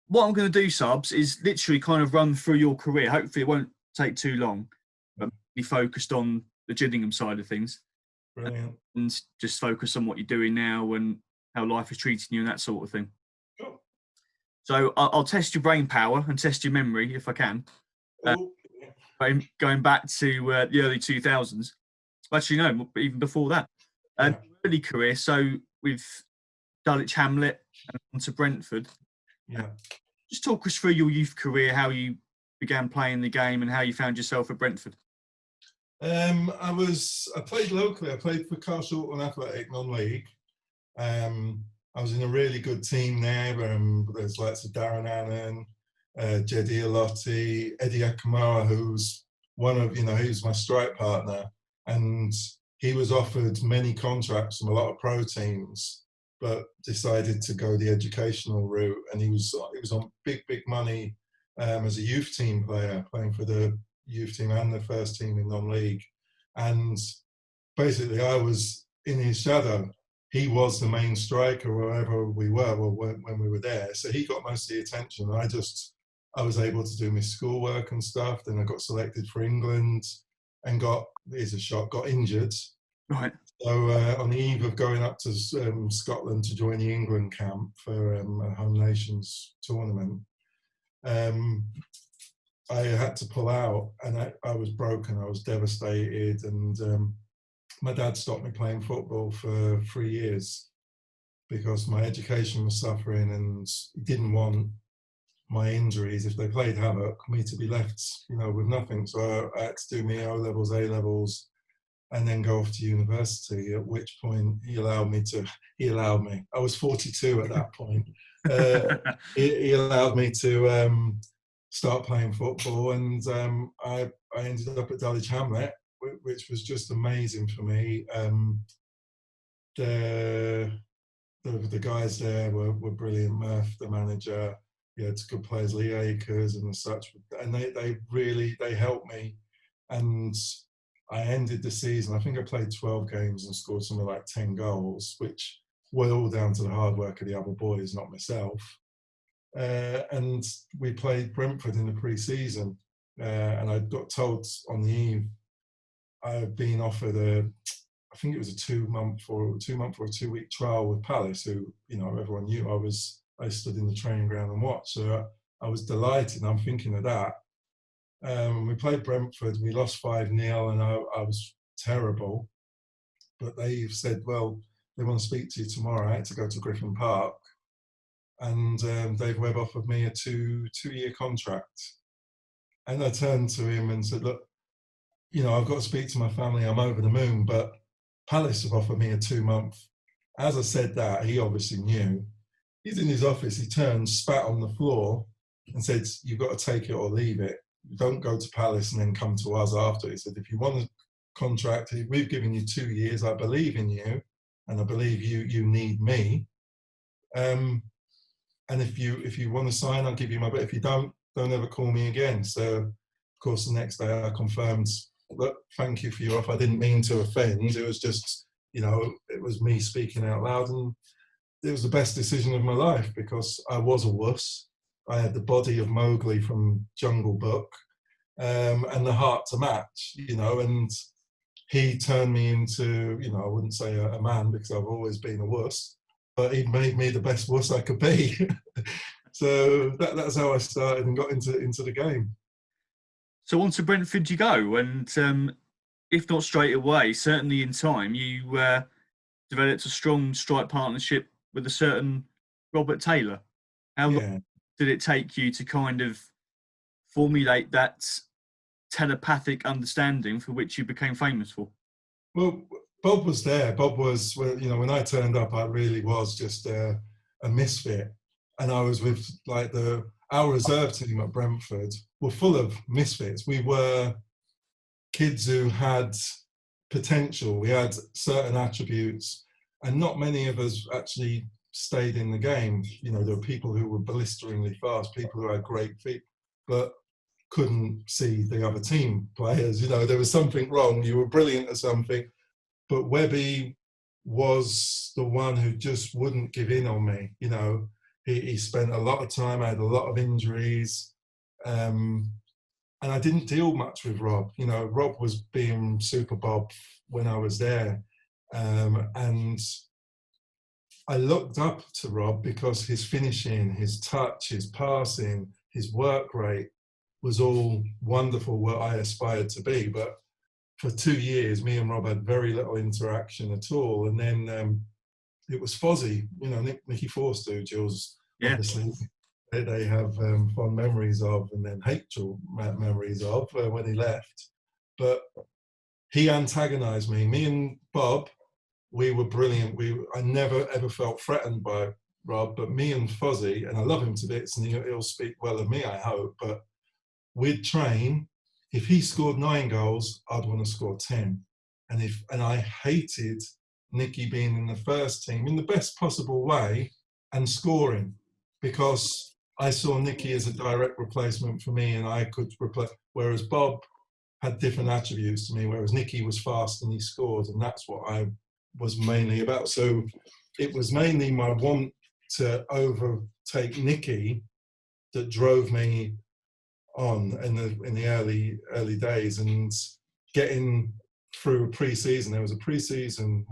what I'm going to do, Subs, is literally kind of run through your career. Hopefully it won't take too long, but be focused on the Gillingham side of things. Brilliant. And just focus on what you're doing now and how life is treating you and that sort of thing. Cool. So I'll test your brain power and test your memory if I can. Going back to the early 2000s. Actually, no, even before that. Early career, so with Dulwich Hamlet and on to Brentford. Yeah. Just talk us through your youth career, how you began playing the game and how you found yourself at Brentford. I played locally. I played for Carl Asaba Athletic non-league. I was in a really good team there. There's lots of Darren Annan, Jedi Alotti, Eddie Akamara, who's he was my strike partner, and he was offered many contracts from a lot of pro teams, but decided to go the educational route. And he was on big money as a youth team player, playing for the youth team and the first team in non-league. And basically I was in his shadow. He was the main striker wherever we were, or when we were there. So he got most of the attention. I was able to do my schoolwork and stuff. Then I got selected for England and got injured. Right. So on the eve of going up to Scotland to join the England camp for a Home Nations tournament, I had to pull out, and I was broken. I was devastated, and my dad stopped me playing football for 3 years because my education was suffering, and he didn't want my injuries, if they played havoc, me to be left, with nothing. So I had to do my O-levels, A-levels, and then go off to university, at which point he allowed me. I was 42 at that point. He allowed me to start playing football, and I ended up at Dulwich Hamlet, which was just amazing for me. The guys there were brilliant. Murph, the manager, it's good players, Lee Akers and such, and they helped me. And I ended the season, I think I played 12 games and scored something like 10 goals, which were all down to the hard work of the other boys, not myself. And we played Brentford in the pre-season, and I got told on the eve I had been offered I think it was a 2-month or a 2-week trial with Palace, who everyone knew I stood in the training ground and watched. So I was delighted. I'm thinking of that. We played Brentford. We lost 5-0, and I was terrible. But they said, well, they want to speak to you tomorrow. I had to go to Griffin Park. And Dave Webb offered me a two-year contract. And I turned to him and said, look, I've got to speak to my family. I'm over the moon, but Palace have offered me a 2-month. As I said that, he obviously knew. He's in his office. He turned, spat on the floor and said, you've got to take it or leave it. Don't go to Palace and then come to us after. He said, if you want a contract, we've given you 2 years. I believe in you, and I believe you need me. And if you want to sign, I'll give you my. But if you don't ever call me again. So, of course, the next day I confirmed, look, thank you for your offer. I didn't mean to offend. It was just, it was me speaking out loud, and it was the best decision of my life because I was a wuss. I had the body of Mowgli from Jungle Book, and the heart to match, and he turned me into, I wouldn't say a man because I've always been a wuss, but he made me the best wuss I could be. So that's how I started and got into the game. So on to Brentford you go, and if not straight away, certainly in time, you developed a strong strike partnership with a certain Robert Taylor. How long did it take you to kind of formulate that telepathic understanding for which you became famous for? Well, Bob was there. Bob was, when I turned up, I really was just a misfit. And I was with our reserve team at Brentford were full of misfits. We were kids who had potential. We had certain attributes, and not many of us actually stayed in the game. There were people who were blisteringly fast, people who had great feet, but couldn't see the other team players. There was something wrong. You were brilliant at something, but Webby was the one who just wouldn't give in on me. He spent a lot of time. I had a lot of injuries, and I didn't deal much with Rob. You know, Rob was being Super Bob when I was there, and I looked up to Rob because his finishing, his touch, his passing, his work rate was all wonderful, what I aspired to be. But for 2 years, me and Rob had very little interaction at all. And then it was Fozzie, you know, Nicky Foster, who Jules, obviously, they have fond memories of, and then hateful memories of when he left. But he antagonised me. Me and Bob, we were brilliant. I never ever felt threatened by Rob, but me and Fozzie, and I love him to bits, and he'll speak well of me, I hope. But we'd train. If he scored 9 goals, I'd want to score 10. And I hated Nicky being in the first team in the best possible way and scoring, because I saw Nicky as a direct replacement for me, and I could replace. Whereas Bob had different attributes to me, whereas Nicky was fast and he scored, and that's what I was mainly about. So it was mainly my want to overtake Nicky that drove me on in the early days, and getting through pre-season. There was a pre-season,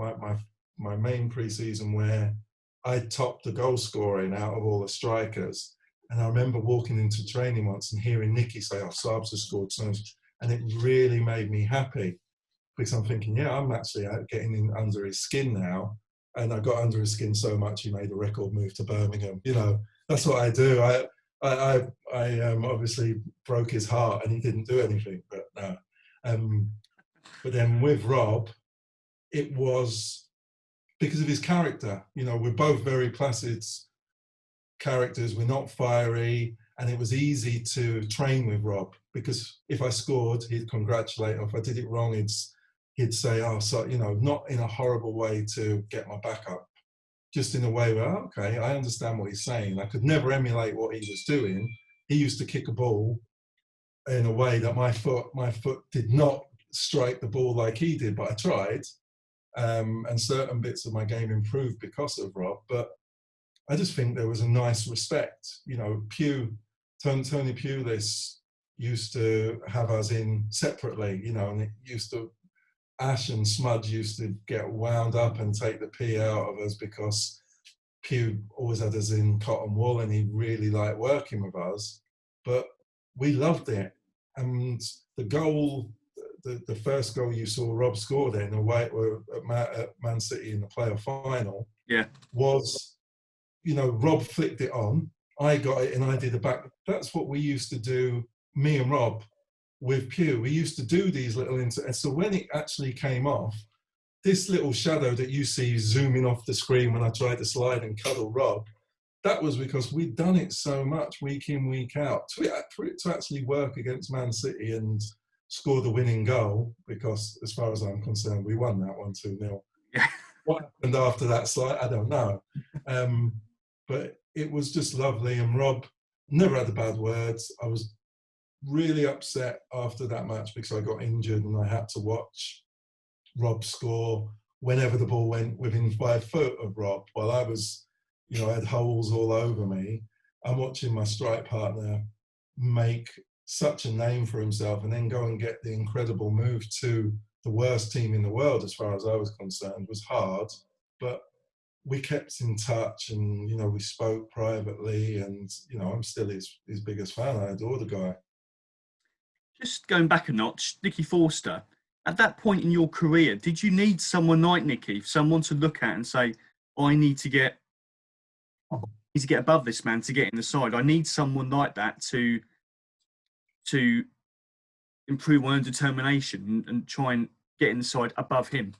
my main pre-season, where I topped the goal scoring out of all the strikers. And I remember walking into training once and hearing Nicky say, "Oh, Sabs has scored so much," and it really made me happy, because I'm thinking, yeah, I'm actually getting in under his skin now. And I got under his skin so much, he made a record move to Birmingham. You know, that's what I do. I obviously broke his heart, and he didn't do anything. But no. But then with Rob, it was because of his character. You know, we're both very placid characters. We're not fiery, and it was easy to train with Rob, because if I scored, he'd congratulate, or if I did it wrong, he'd say, "Oh, so," you know, not in a horrible way to get my back up, just in a way where, "Oh, okay, I understand what he's saying." I could never emulate what he was doing. He used to kick a ball in a way that my foot did not strike the ball like he did, but I tried. And certain bits of my game improved because of Rob. But I just think there was a nice respect. You know, Tony Pulis used to have us in separately, you know, and it used to, Ash and Smudge used to get wound up and take the pee out of us, because Pew always had us in cotton wool, and he really liked working with us. But we loved it. And the first goal you saw Rob score then away at Man City in the playoff final, was, you know, Rob flicked it on, I got it, and I did the back. That's what we used to do, me and Rob, with Pew. We used to do these little and so when it actually came off, this little shadow that you see zooming off the screen when I tried to slide and cuddle Rob, that was because we'd done it so much week in, week out. For it to actually work against Man City and score the winning goal, because as far as I'm concerned, we won that one 2-0. Yeah. What happened after that slide, I don't know. But it was just lovely, and Rob never had the bad words. I was really upset after that match because I got injured and I had to watch Rob score whenever the ball went within 5 foot of Rob, while I was, you know, I had holes all over me. I'm watching my strike partner make such a name for himself and then go and get the incredible move to the worst team in the world, as far as I was concerned, was hard. But we kept in touch, and, you know, we spoke privately, and, you know, I'm still his biggest fan. I adore the guy. Just going back a notch, Nicky Forster, at that point in your career, did you need someone like Nicky, someone to look at and say, I need to get above this man to get in the side? I need someone like that to improve my own determination and try and get in the side above him.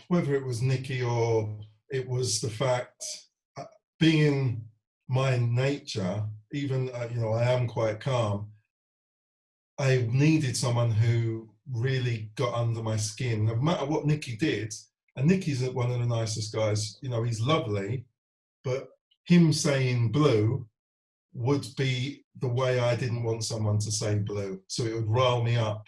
Whether it was Nicky or it was the fact, being my nature, even, you know, I am quite calm. I needed someone who really got under my skin, no matter what Nicky did. And Nicky's one of the nicest guys. You know, he's lovely, but him saying blue would be the way I didn't want someone to say blue. So it would rile me up.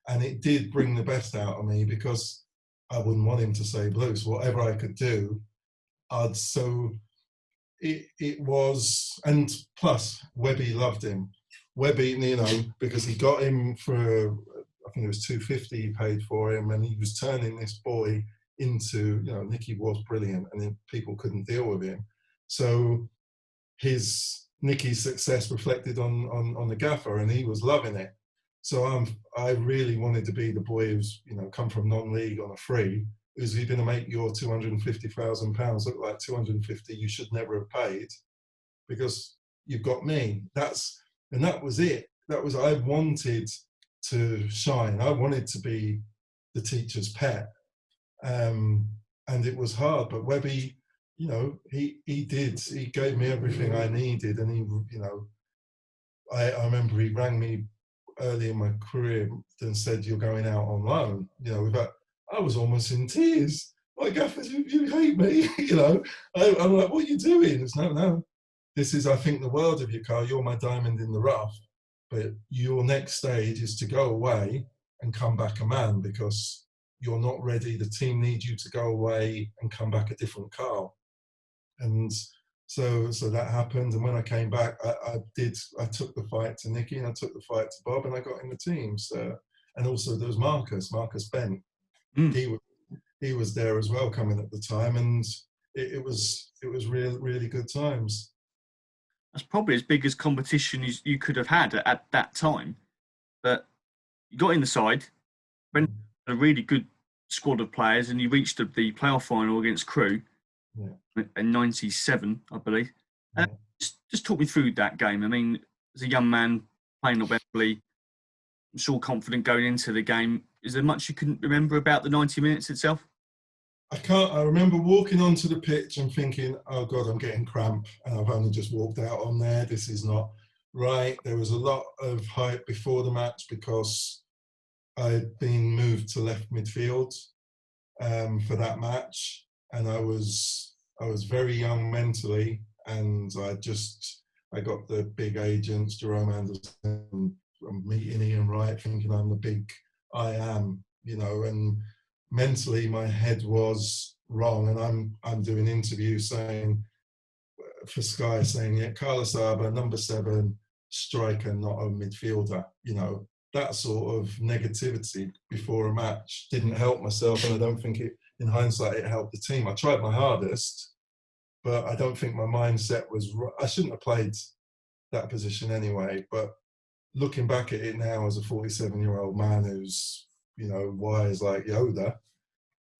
And it did bring the best out of me, because I wouldn't want him to say blue. So whatever I could do So it was, and plus Webby loved him. Webby, because he got him for, I think it was 250 he paid for him, and he was turning this boy into, Nicky was brilliant, and people couldn't deal with him. So Nicky's success reflected on the gaffer, and he was loving it. So I really wanted to be the boy who's come from non-league on a free, who's going to make your £250,000 look like 250 you should never have paid, because you've got me. That was it. I wanted to shine. I wanted to be the teacher's pet, and it was hard. But Webby, he gave me everything I needed, and I remember he rang me early in my career and said, "You're going out on loan." I was almost in tears. Like, Gaffer, you hate me, I'm like, "What are you doing?" It's no. This is, I think, the world of you, Carl. You're my diamond in the rough. But your next stage is to go away and come back a man, because you're not ready. The team needs you to go away and come back a different Carl. And so that happened. And when I came back, I took the fight to Nicky, and I took the fight to Bob, and I got in the team. So, and also there was Marcus Bent. He was there as well, coming at the time, and it was really good times. That's probably as big as competition as you could have had at that time. But you got in the side, Brentford had a really good squad of players, and you reached the playoff final against Crewe in '97, I believe. Yeah. Just talk me through that game. I mean, as a young man playing at Wembley, I'm sure confident going into the game. Is there much you can remember about the 90 minutes itself? I remember walking onto the pitch and thinking, "Oh God, I'm getting cramp, and I've only just walked out on there. This is not right." There was a lot of hype before the match because I'd been moved to left midfield for that match, and I was very young mentally, and I got the big agents, Jerome Anderson, I'm meeting Ian Wright, thinking I'm the big I am, and mentally my head was wrong. And I'm doing interviews for Sky saying, "Yeah, Carl Asaba, number 7, striker, not a midfielder." That sort of negativity before a match didn't help myself, and I don't think in hindsight it helped the team. I tried my hardest, but I don't think my mindset was right. I shouldn't have played that position anyway. But looking back at it now as a 47-year-old man who's wise like Yoda,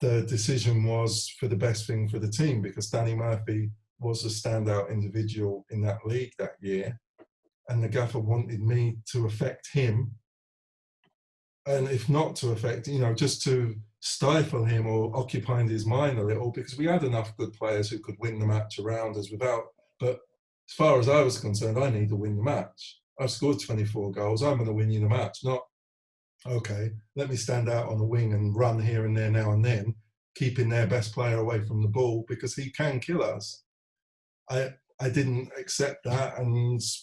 the decision was for the best thing for the team, because Danny Murphy was a standout individual in that league that year, and the gaffer wanted me to affect him, and if not to affect, just to stifle him or occupy his mind a little, because we had enough good players who could win the match around us without. But as far as I was concerned, I need to win the match. I've scored 24 goals. I'm going to win you the match, not, okay, let me stand out on the wing and run here and there now and then, keeping their best player away from the ball, because he can kill us. I didn't accept that,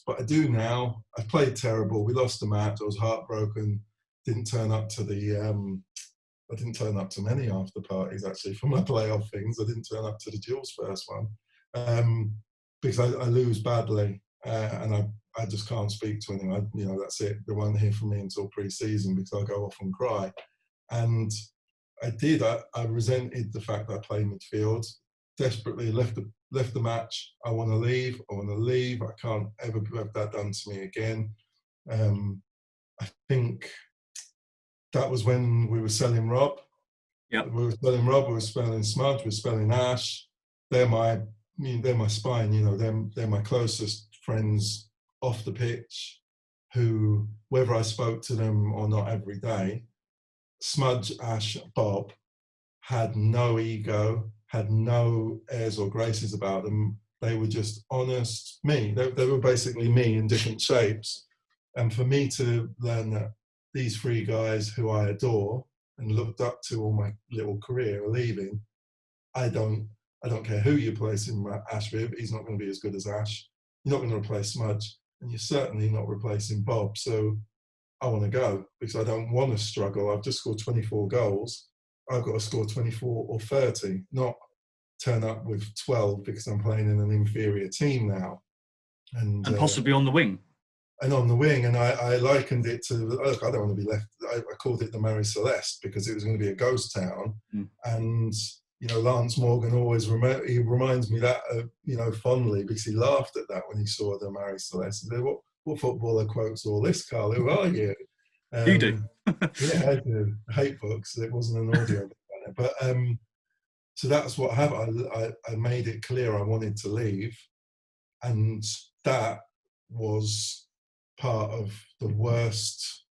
but I do now. I played terrible. We lost the match. I was heartbroken. Didn't turn up to I didn't turn up to many after parties, actually, for my playoff things. I didn't turn up to the Jules first one because I lose badly, and I just can't speak to anyone. That's it. They won't hear from me until pre-season, because I'll go off and cry. And I did. I resented the fact that I played midfield. Desperately left the match. I want to leave. I can't ever have that done to me again. I think that was when we were selling Rob. Yep. We were selling Rob. We were selling Smudge. We were selling Ash. They're my spine. They're my closest friends off the pitch, who, whether I spoke to them or not every day, Smudge, Ash, Bob had no ego, had no airs or graces about them. They were just honest me. They were basically me in different shapes. And for me to learn that these 3 guys who I adore and looked up to all my little career are leaving, I don't care who you place in Ash with, he's not going to be as good as Ash. You're not going to replace Smudge, and you're certainly not replacing Bob. So I want to go, because I don't want to struggle. I've just scored 24 goals. I've got to score 24 or 30, not turn up with 12 because I'm playing in an inferior team now. And possibly on the wing. And on the wing, and I likened it to, look, I don't want to be left, I called it the Marie Celeste because it was going to be a ghost town. And, you know, Lance Morgan always, he reminds me that, you know, fondly, because he laughed at that when he saw the Marie Celeste. He said, what footballer quotes all this, Carl? Who are you? You do. Yeah, I do. I hate books. It wasn't an audio book on it. But so that's what happened. I made it clear I wanted to leave. And that was part of the worst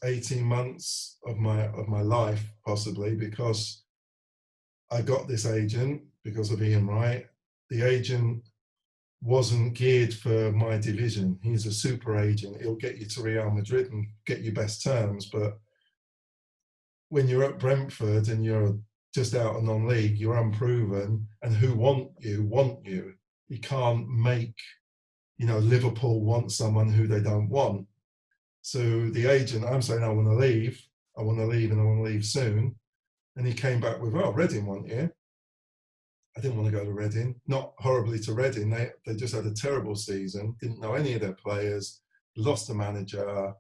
18 months of my life, possibly, because I got this agent because of Ian Wright. The agent wasn't geared for my division. He's a super agent. He'll get you to Real Madrid and get you best terms. But when you're at Brentford and you're just out of non-league, you're unproven, and who want you. You can't make, you know, Liverpool want someone who they don't want. So the agent, I'm saying, I want to leave, and I want to leave soon. And he came back with, oh, Reading want you. I didn't want to go to Reading, not horribly to Reading. They just had a terrible season, didn't know any of their players, lost the manager,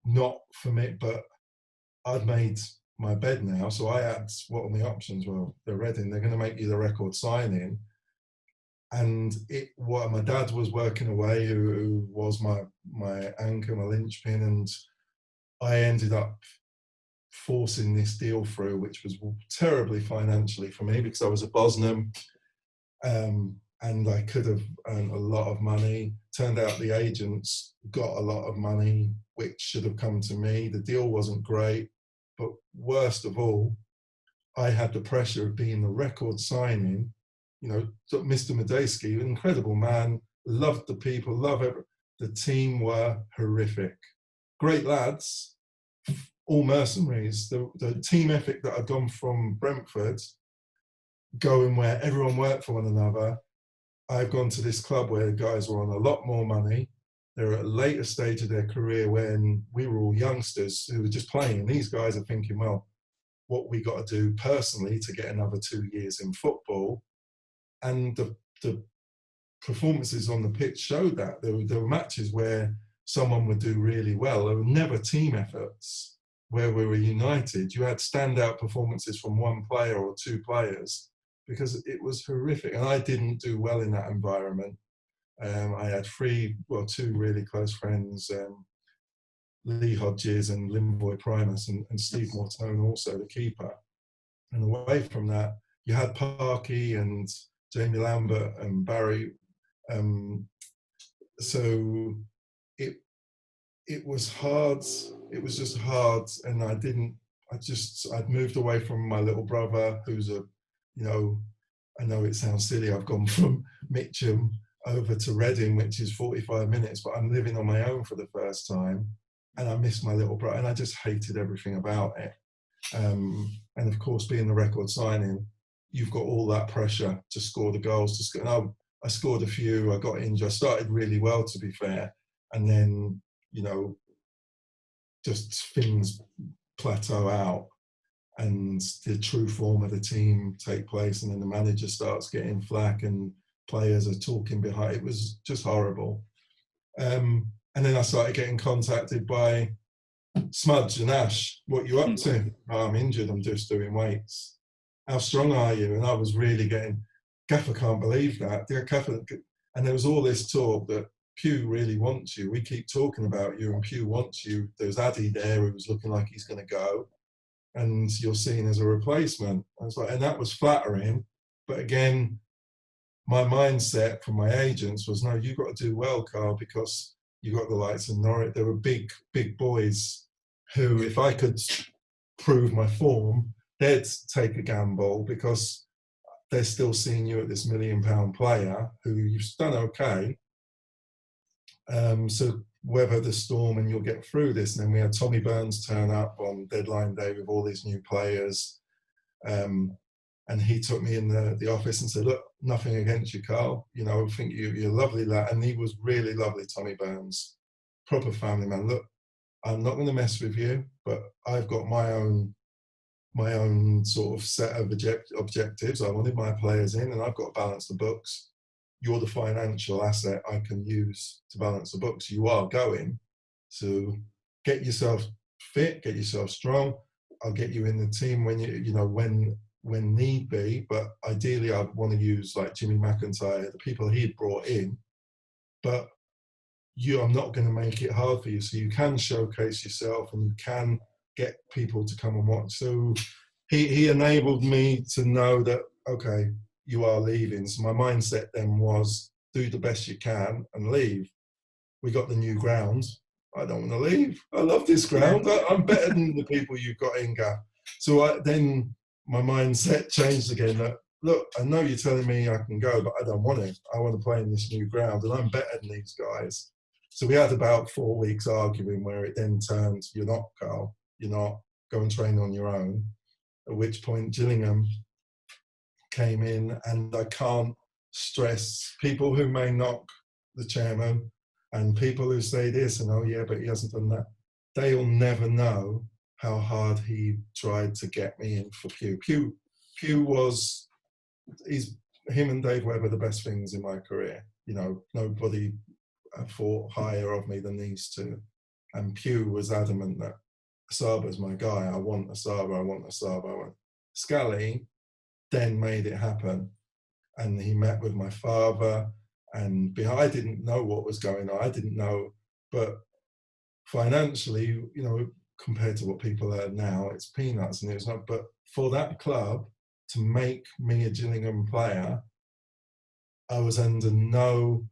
not for me, but I'd made my bed now. So I had, what are my options? Well, they're Reading, they're going to make you the record signing. And my dad was working away, who was my anchor, my linchpin, and I ended up forcing this deal through, which was terribly financially for me because I was a Bosnian, and I could have earned a lot of money. Turned out the agents got a lot of money, which should have come to me. The deal wasn't great, but worst of all, I had the pressure of being the record signing. You know, Mr. Medeski, incredible man, loved the people, loved everything. The team were horrific. Great lads, all mercenaries. The team ethic that I'd gone from Brentford, going where everyone worked for one another, I've gone to this club where the guys were on a lot more money. They're at a later stage of their career when we were all youngsters who were just playing. These guys are thinking, well, what we got to do personally to get another 2 years in football. And the performances on the pitch showed that. There were matches where someone would do really well. There were never team efforts where we were united. You had standout performances from one player or two players because it was horrific. And I didn't do well in that environment. I had two really close friends, Lee Hodges and Limboy Primus, and Steve Mortone, also the keeper. And away from that, you had Parky and Jamie Lambert and Barry. So it was hard. It was just hard, and I'd moved away from my little brother, who's I know it sounds silly. I've gone from Mitcham over to Reading, which is 45 minutes, but I'm living on my own for the first time, and I miss my little brother, and I just hated everything about it. And of course, being the record signing, you've got all that pressure to score the goals. And I scored a few. I got injured. I started really well, to be fair, and then just things plateau out, and the true form of the team take place, and then the manager starts getting flack, and players are talking behind. It was just horrible. And then I started getting contacted by Smudge and Ash. What you up to? Oh, I'm injured. I'm just doing weights. How strong are you? And I was really getting, Gaffer can't believe that. Yeah, Gaffer. And there was all this talk that Pew really wants you. We keep talking about you, and Pew wants you. There's Addy there who was looking like he's going to go, and you're seen as a replacement. I was like, and that was flattering. But again, my mindset from my agents was, no, you've got to do well, Carl, because you got the likes of Norwich. There were big boys who, if I could prove my form, they'd take a gamble because they're still seeing you at this £1 million player who you've done okay. So weather the storm and you'll get through this. And then we had Tommy Burns turn up on deadline day with all these new players. And he took me in the office and said, look, nothing against you, Carl. You know, I think you're lovely lad. And he was really lovely, Tommy Burns, proper family man. Look, I'm not going to mess with you, but I've got my own my own sort of set of objectives. I wanted my players in, and I've got to balance the books. You're the financial asset I can use to balance the books. You are going to get yourself fit, get yourself strong. I'll get you in the team when when need be. But ideally, I want to use like Jimmy McIntyre, the people he'd brought in. But I'm not going to make it hard for you, so you can showcase yourself and you can get people to come and watch. So he enabled me to know that, okay, you are leaving. So my mindset then was do the best you can and leave. We got the new ground. I don't want to leave. I love this ground. I'm better than the people you've got in, Gav. So then my mindset changed again. That, look, I know you're telling me I can go, but I don't want it. I want to play in this new ground, and I'm better than these guys. So we had about 4 weeks arguing where it then turned, you're not, Carl, you're not, go and train on your own. At which point Gillingham came in, and I can't stress people who may knock the chairman and people who say this and, oh yeah, but he hasn't done that. They'll never know how hard he tried to get me in for Pew. Pew was, him and Dave Webber the best things in my career. Nobody thought higher of me than these two. And Pew was adamant that Asaba's my guy. I want Asaba. Scally then made it happen. And he met with my father, and I didn't know what was going on. I didn't know, but financially, compared to what people earn now, it's peanuts, and it was not. But for that club to make me a Gillingham player, I was under no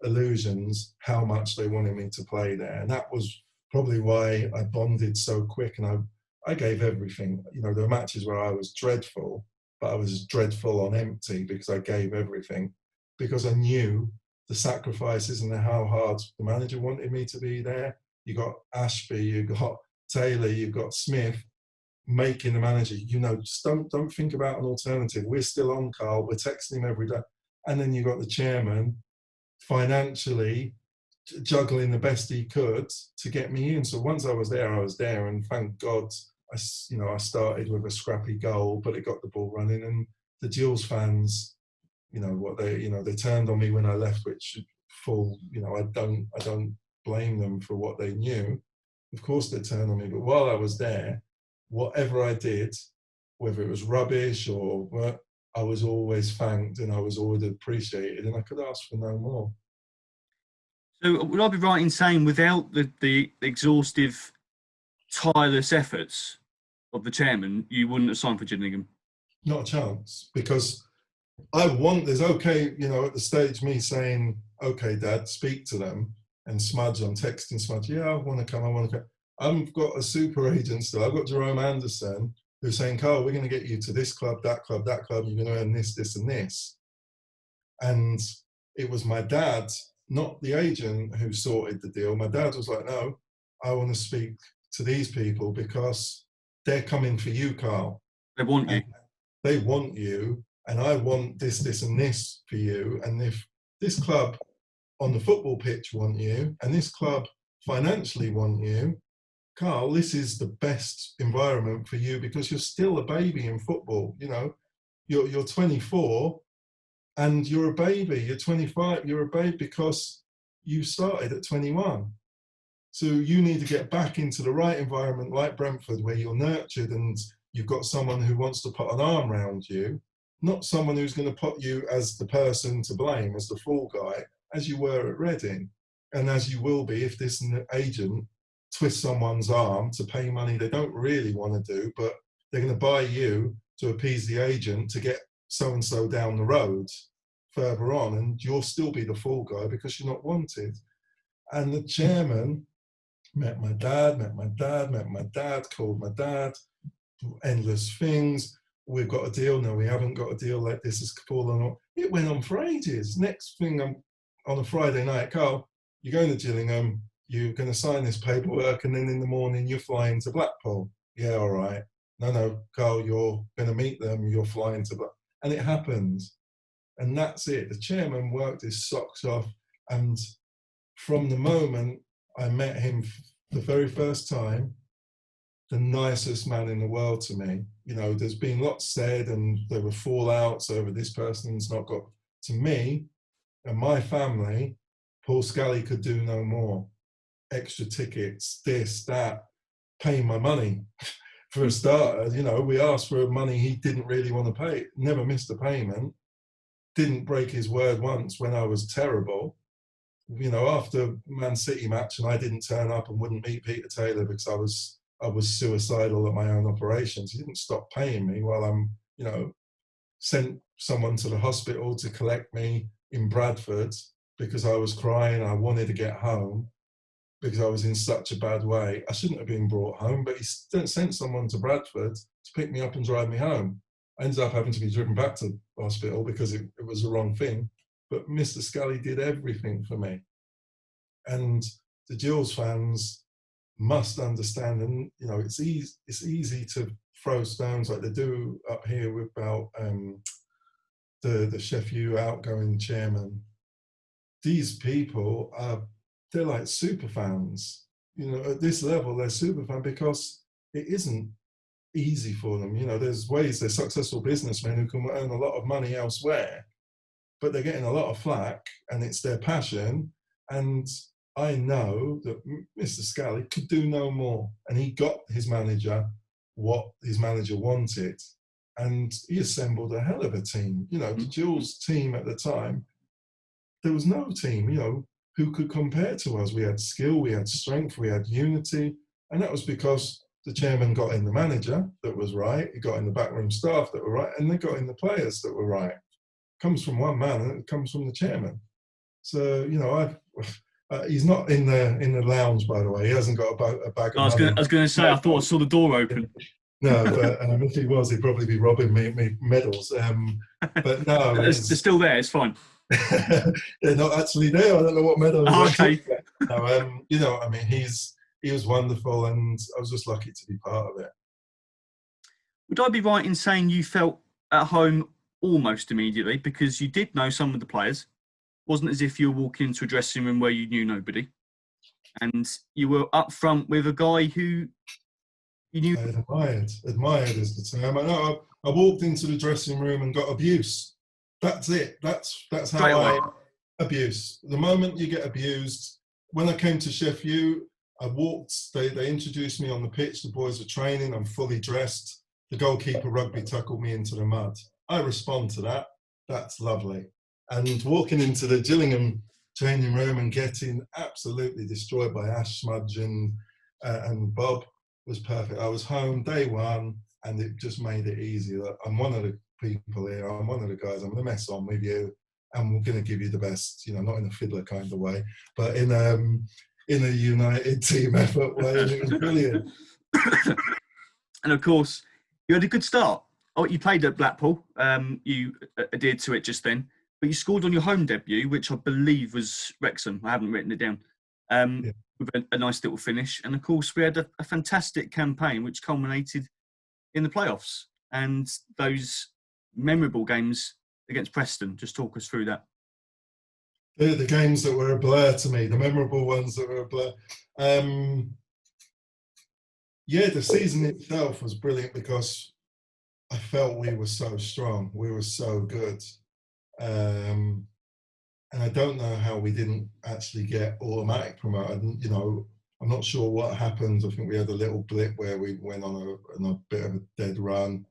illusions how much they wanted me to play there, and that was probably why I bonded so quick. And I gave everything. There were matches where I was dreadful, but I was dreadful on empty because I gave everything, because I knew the sacrifices and how hard the manager wanted me to be there. You got Ashby, you got Taylor, you got Smith making the manager. Just don't think about an alternative. We're still on, Carl. We're texting him every day. And then you got the chairman financially juggling the best he could to get me in. So once I was there, and thank God, I started with a scrappy goal, but it got the ball running. And the Gills fans, they turned on me when I left, which I don't blame them for what they knew. Of course they turned on me, but while I was there, whatever I did, whether it was rubbish or what, I was always thanked and I was always appreciated, and I could ask for no more. So would I be right in saying without the exhaustive, tireless efforts of the chairman, you wouldn't have signed for Gillingham? Not a chance, because there's at the stage me saying, okay, Dad, speak to them, and Smudge, I'm texting Smudge, yeah, I want to come. I've got a super agent still. I've got Jerome Anderson, who's saying, Carl, we're going to get you to this club, that club, that club. You're going to earn this, this, and this. And it was my dad, not the agent, who sorted the deal. My dad was like, no, I want to speak to these people because they're coming for you, Carl. They want you. They want you, and I want this, this, and this for you. And if this club on the football pitch want you, and this club financially want you, Carl, this is the best environment for you because you're still a baby in football. You're 24 and you're a baby. You're 25, you're a baby because you started at 21. So you need to get back into the right environment like Brentford, where you're nurtured and you've got someone who wants to put an arm around you, not someone who's going to put you as the person to blame, as the fall guy, as you were at Reading, and as you will be if this agent twist someone's arm to pay money they don't really want to do, but they're going to buy you to appease the agent to get so-and-so down the road further on, and you'll still be the fall guy because you're not wanted. And the chairman met my dad, called my dad, endless things. We've got a deal. No, we haven't got a deal. Like this is fallen on. It went on for ages. Next thing, I'm on a Friday night, Carl, you're going to Gillingham, you're going to sign this paperwork, and then in the morning you're flying to Blackpool. Yeah, all right. No, Carl, you're going to meet them, you're flying to Blackpool. And it happens. And that's it. The chairman worked his socks off. And from the moment I met him the very first time, the nicest man in the world to me. You know, there's been lots said and there were fallouts over this person's not got to me and my family. Paul Scally could do no more. Extra tickets, this, that, paying my money. For a starter, you know, we asked for money he didn't really want to pay. Never missed a payment. Didn't break his word once when I was terrible. You know, after Man City match and I didn't turn up and wouldn't meet Peter Taylor because I was suicidal at my own operations. He didn't stop paying me while I'm, you know, sent someone to the hospital to collect me in Bradford because I was crying. I wanted to get home because I was in such a bad way. I shouldn't have been brought home, but he sent someone to Bradford to pick me up and drive me home. I ended up having to be driven back to the hospital because it was the wrong thing. But Mr. Scully did everything for me. And the Gills fans must understand, and you know, it's easy to throw stones like they do up here about the Sheffield outgoing chairman. These people they're like super fans. You know, at this level, they're super fans because it isn't easy for them. You know, there's ways they're successful businessmen who can earn a lot of money elsewhere, but they're getting a lot of flack, and it's their passion. And I know that Mr. Scally could do no more, and he got his manager what his manager wanted, and he assembled a hell of a team. You know, the Gills team at the time, there was no team, you know, who could compare to us. We had skill, we had strength, we had unity, and that was because the chairman got in the manager that was right, he got in the backroom staff that were right, and they got in the players that were right. It comes from one man, and it comes from the chairman. So, you know, he's not in the lounge, by the way. He hasn't got a bag of money. I was going to say, I thought I saw the door open. No, but if he was, he'd probably be robbing me medals. But no, they're still there. It's fine. They're not actually there. I don't know what medals. Oh, okay. No, you know, I mean, he was wonderful, and I was just lucky to be part of it. Would I be right in saying you felt at home almost immediately because you did know some of the players? Wasn't as if you were walking into a dressing room where you knew nobody, and you were up front with a guy who you knew. I admired is the term. I walked into the dressing room and got abuse. That's it. That's how abuse. The moment you get abused. When I came to Sheffield, I walked. They introduced me on the pitch. The boys were training. I'm fully dressed. The goalkeeper rugby tackled me into the mud. I respond to that. That's lovely. And walking into the Gillingham training room and getting absolutely destroyed by Ash Smudge and Bob was perfect. I was home day one, and it just made it easy. I'm one of the people here. I'm one of the guys. I'm going to mess on with you, and we're going to give you the best. You know, not in a fiddler kind of way, but in a united team effort way. And it was brilliant. And of course, you had a good start. Oh, you played at Blackpool. You adhered to it just then. But you scored on your home debut, which I believe was Wrexham. I haven't written it down. With a nice little finish. And of course, we had a fantastic campaign, which culminated in the playoffs. And those memorable games against Preston. Just talk us through that. The games that were a blur to me, the memorable ones that were a blur. The season itself was brilliant because I felt we were so strong. We were so good. And I don't know how we didn't actually get automatic promoted. You know, I'm not sure what happened. I think we had a little blip where we went on a bit of a dead run.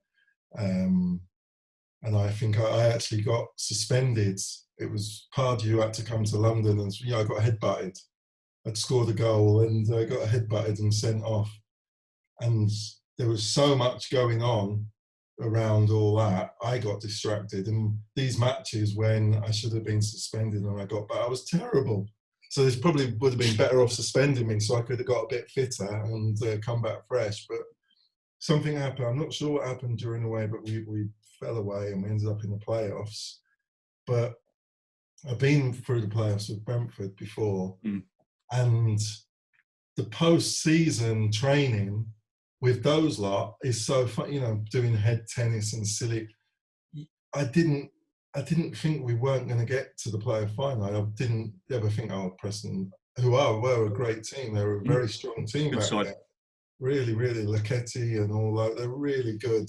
And I think I actually got suspended. It was Pardew had to come to London, and I got headbutted. I'd scored a goal and I got headbutted and sent off. And there was so much going on around all that, I got distracted. And these matches when I should have been suspended and I was terrible. So this probably would have been better off suspending me so I could have got a bit fitter and come back fresh. But something happened. I'm not sure what happened during the way, but we fell away and we ended up in the playoffs. But I've been through the playoffs with Brentford before, and the post-season training with those lot is so fun, you know, doing head tennis and silly. I didn't think we weren't going to get to the playoff final. I didn't ever think, Preston, who were a great team. They were a very strong team back then. really, really Laketti and all that. They're really good,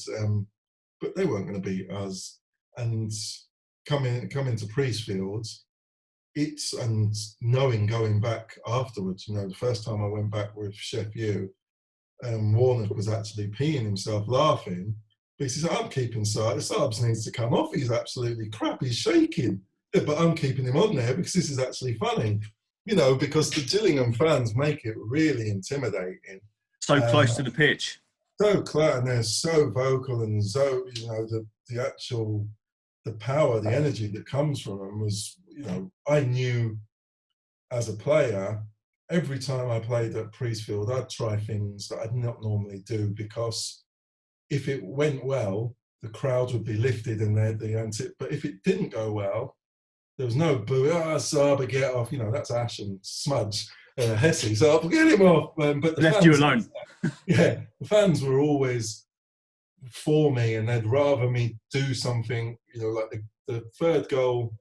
but they weren't going to beat us. And coming to Priestfield, and knowing going back afterwards, the first time I went back with Sheffield, Warnock was actually peeing himself laughing. But he says, I'm keeping Sabs needs to come off. He's absolutely crap. He's shaking. Yeah, but I'm keeping him on there because this is actually funny. Because the Gillingham fans make it really intimidating. So close to the pitch. So close, and they're so vocal, and so, the power, the energy that comes from them was, I knew as a player, every time I played at Priestfield, I'd try things that I'd not normally do, because if it went well, the crowd would be lifted and but if it didn't go well, there was no boo, Saba, get off, that's Ash and Smudge, Hesse, so I'll get him off. But the Left fans, you alone. Yeah, the fans were always for me, and they'd rather me do something, like the third goal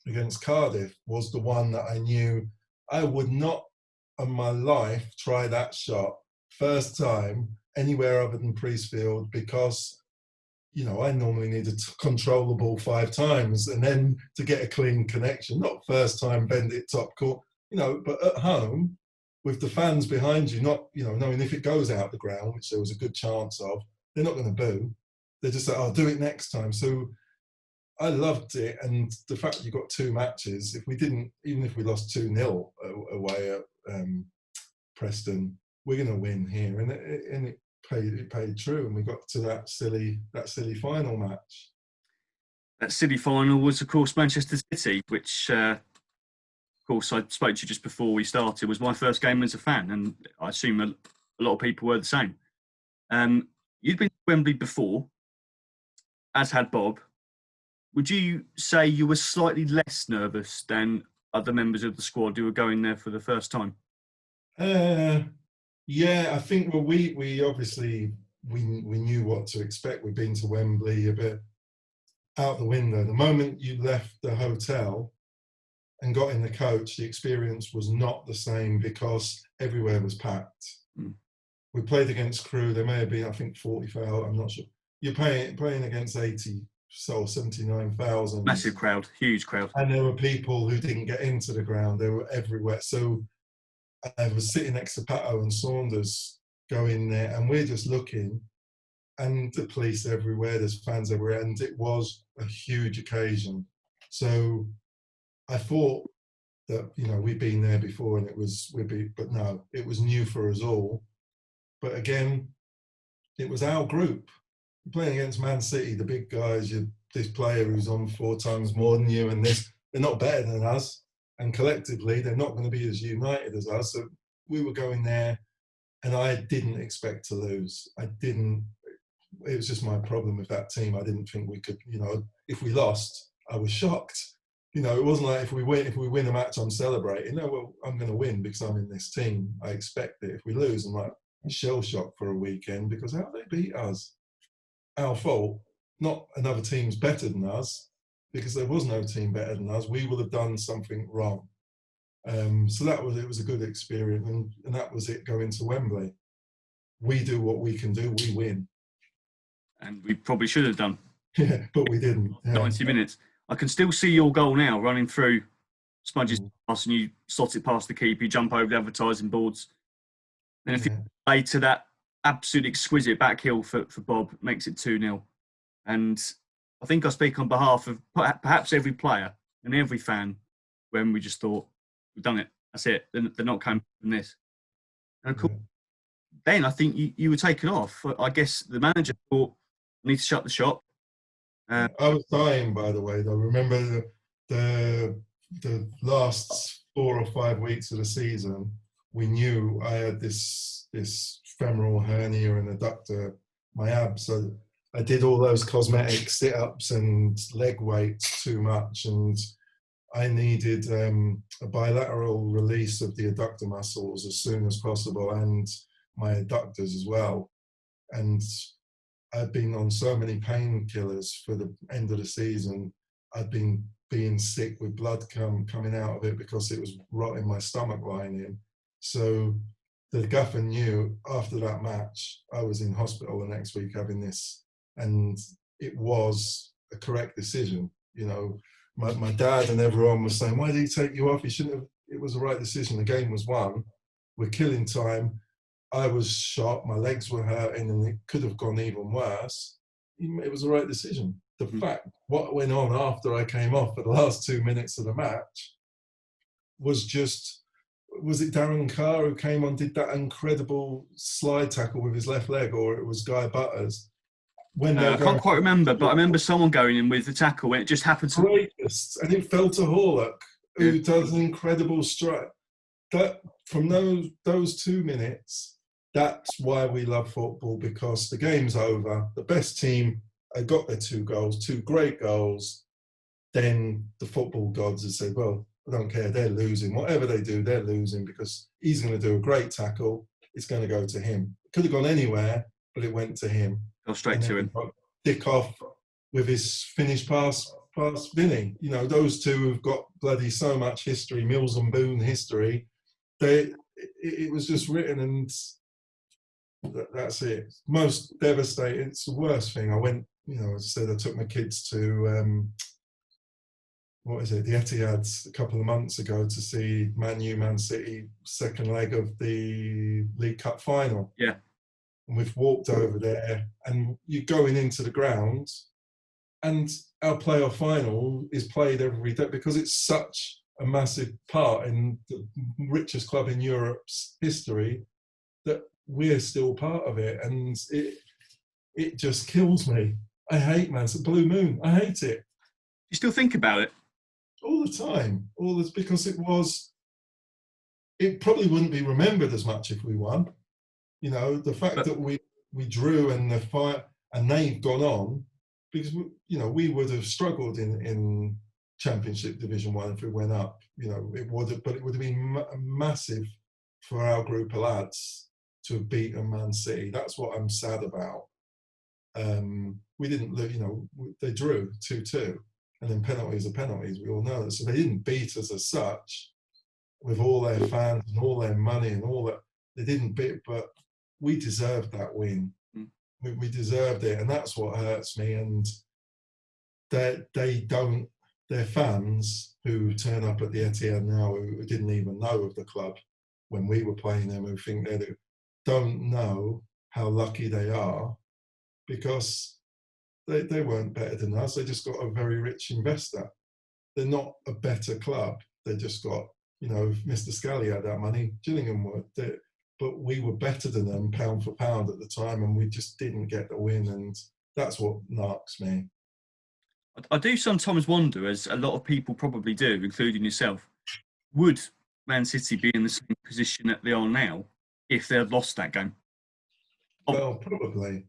against Cardiff was the one that I knew I would not in my life try that shot first time anywhere other than Priestfield, because I normally need to control the ball 5 times and then to get a clean connection, not first time bend it top court, but at home with the fans behind you, not, knowing if it goes out the ground, which there was a good chance of, they're not going to boo. They're just like, I'll do it next time. So I loved it. And the fact that you got 2 matches, even if we lost 2-0 away at Preston, we're going to win here. And it paid true, and we got to that silly final match. That City final was, of course, Manchester City, which, of course, I spoke to you just before we started, was my first game as a fan, and I assume a lot of people were the same. You'd been to Wembley before, as had Bob. Would you say you were slightly less nervous than other members of the squad who were going there for the first time? Yeah, I think, well, we obviously we knew what to expect. We'd been to Wembley, a bit out the window. The moment you left the hotel and got in the coach, the experience was not the same, because everywhere was packed. We played against Crewe. There may have been, I think, 40,000. I'm not sure. You're playing against 79,000. Massive crowd, huge crowd. And there were people who didn't get into the ground. They were everywhere. So I was sitting next to Pato and Saunders going there, and we're just looking, and the police everywhere, there's fans everywhere, and it was a huge occasion. So I thought that, we'd been there before, and but no, it was new for us all. But again, it was our group. You're playing against Man City, the big guys, this player who's on 4 times more than you, and they're not better than us. And collectively, they're not going to be as united as us. So we were going there, and I didn't expect to lose. It was just my problem with that team. I didn't think we could, if we lost, I was shocked. It wasn't like if we win a match, I'm celebrating. No, well, I'm going to win because I'm in this team. I expect it. If we lose, I'm like shell shocked for a weekend, because how they beat us? Our fault. Not another team's better than us, because there was no team better than us. We would have done something wrong. So it was a good experience, and that was it going to Wembley. We do what we can do, we win. And we probably should have done. Yeah, but we didn't. 90 minutes. I can still see your goal now, running through Smudge's pass, and you slot it past the keeper, you jump over the advertising boards. And if you play to that absolute exquisite back heel for Bob, makes it 2-0. And I think I speak on behalf of perhaps every player and every fan when we just thought, we've done it. That's it. They're not coming from this. And of course, then I think you were taken off. I guess the manager thought, I need to shut the shop. I was dying, by the way, though. Remember the last 4 or 5 weeks of the season, we knew I had this femoral hernia and adductor, my abs. So I did all those cosmetic sit-ups and leg weights too much, and I needed a bilateral release of the adductor muscles as soon as possible, and my adductors as well. And I've been on so many painkillers for the end of the season. I've been being sick with blood coming out of it because it was rotting my stomach lining. So the gaffer knew after that match I was in hospital the next week having this, and it was a correct decision. You know, my dad and everyone was saying, "Why did he take you off? He shouldn't have." It was the right decision. The game was won. We're killing time. I was shot. My legs were hurting, and it could have gone even worse. It was the right decision. The fact what went on after I came off for the last 2 minutes of the match was just, was it Darren Carr who came on, did that incredible slide tackle with his left leg, or it was Guy Butters? When I can't quite remember, but I remember someone going in with the tackle when it just happened to. Greatest, and it fell to Horlock, who does an incredible strike. That from those 2 minutes, that's why we love football, because the game's over. The best team got their 2 goals, 2 great goals. Then the football gods have said, well, I don't care, they're losing. Whatever they do, they're losing, because he's going to do a great tackle. It's going to go to him. It could have gone anywhere, but it went to him. Go straight to him. Dick off with his finished past Vinny. You know, those two have got bloody so much history, Mills and Boone history. It was just written, and that's it. Most devastating. It's the worst thing. I went, you know, as I said, I took my kids to the Etihad a couple of months ago to see Man City second leg of the League Cup final. Yeah. And we've walked over there, and you're going into the ground, and our playoff final is played every day because it's such a massive part in the richest club in Europe's history that we're still part of it, and it just kills me. I hate Man City. Blue Moon. I hate it. You still think about it? All the time. Because it probably wouldn't be remembered as much if we won. You know, the fact that we drew and the fight and they've gone on, because we would have struggled in Championship Division 1 if we went up. You know, it would have been massive for our group of lads to have beaten Man City. That's what I'm sad about. We didn't, they drew 2-2, and then penalties are penalties. We all know that. So they didn't beat us as such, with all their fans and all their money and all that. They didn't beat, but we deserved that win. We deserved it, and that's what hurts me. And they don't. Their fans who turn up at the Etihad now, who didn't even know of the club when we were playing them, who think they don't know how lucky they are, because they weren't better than us. They just got a very rich investor. They're not a better club. They just got, if Mr. Scally had that money, Gillingham would. But we were better than them pound for pound at the time, and we just didn't get the win, and that's what knocks me. I do sometimes wonder, as a lot of people probably do, including yourself, would Man City be in the same position that they are now if they had lost that game? Well, probably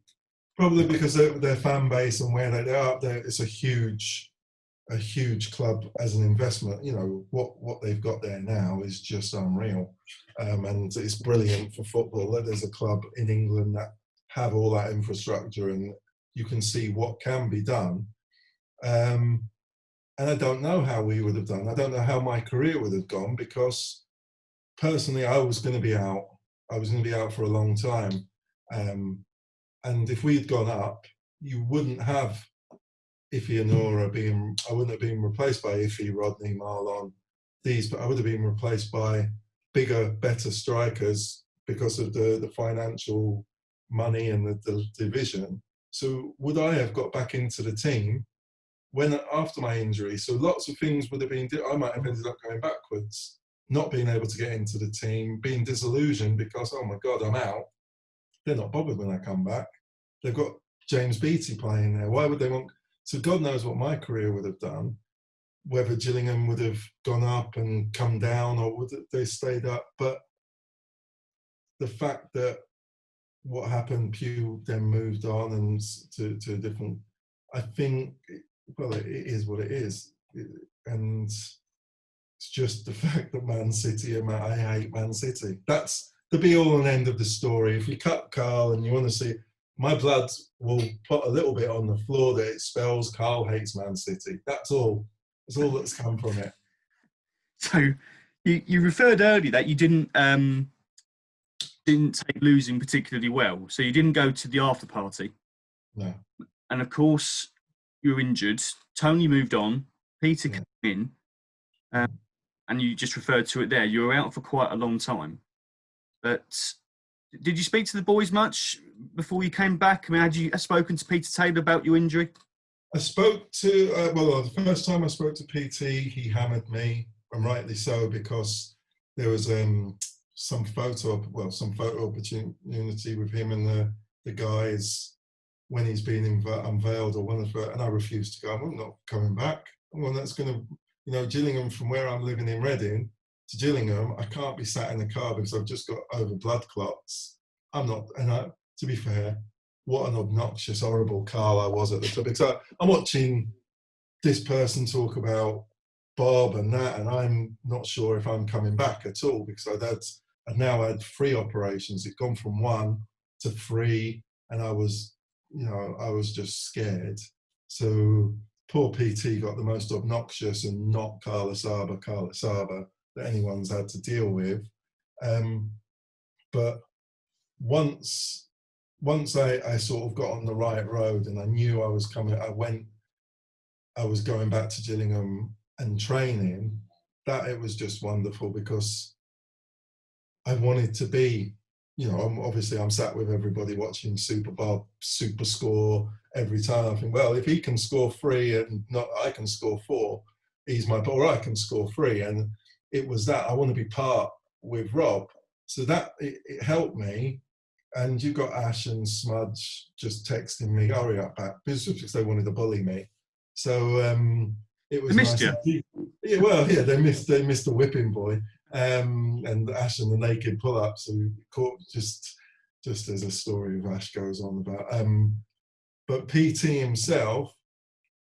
because their fan base and where they are up there, it's a huge club as an investment. What they've got there now is just unreal, and it's brilliant for football that there's a club in England that have all that infrastructure, and you can see what can be done. And I don't know how we would have done. I don't know how my career would have gone, because personally I was going to be out. I was going to be out for a long time. And if we'd gone up, you wouldn't have Iffy and Nora I wouldn't have been replaced by Iffy, Rodney, Marlon, but I would have been replaced by bigger, better strikers because of the financial money and the division. So would I have got back into the team after my injury? So lots of things would have been, I might have ended up going backwards, not being able to get into the team, being disillusioned because, oh my God, I'm out. They're not bothered when I come back. They've got James Beattie playing there. Why would they want? So God knows what my career would have done, whether Gillingham would have gone up and come down, or would they stayed up. But the fact that what happened, Pew then moved on and to a different, I think, well, it is what it is. And it's just the fact that Man City, I hate Man City. That's the be-all and end of the story. If you cut Carl and you want to see, my blood will put a little bit on the floor that it spells Carl hates Man City. That's all. That's all that's come from it. So you referred earlier that you didn't didn't take losing particularly well, so you didn't go to the after party. No. And of course, you were injured. Tony moved on. Peter came in, and you just referred to it there. You were out for quite a long time. But did you speak to the boys much before you came back? I mean, had you spoken to Peter Taylor about your injury? I spoke to, the first time I spoke to PT, he hammered me, and rightly so, because there was some photo opportunity with him and the guys when he's been unveiled or and I refused to go. I'm not coming back. Well, that's going to, Gillingham, from where I'm living in Reading to Gillingham, I can't be sat in the car because I've just got over blood clots. I'm not, to be fair, what an obnoxious, horrible Carl I was at the time. Because I'm watching this person talk about Bob and that, and I'm not sure if I'm coming back at all, because I'd now had 3 operations. It'd gone from 1 to 3, and I was just scared. So poor PT got the most obnoxious and not Carl Asaba that anyone's had to deal with. But once I sort of got on the right road and I knew I was coming, I was going back to Gillingham and training, that it was just wonderful, because I wanted to be, I'm sat with everybody watching Super Bob, Super Score every time. I think, well, if he can score 3 and I can score 4, or I can score 3. And it was that I want to be part with Rob. So that it helped me. And you got Ash and Smudge just texting me, hurry up, Pat, because they wanted to bully me. So it was nice. They missed the whipping boy. And Ash and the naked pull-ups, who caught just as a story of Ash goes on about. But PT himself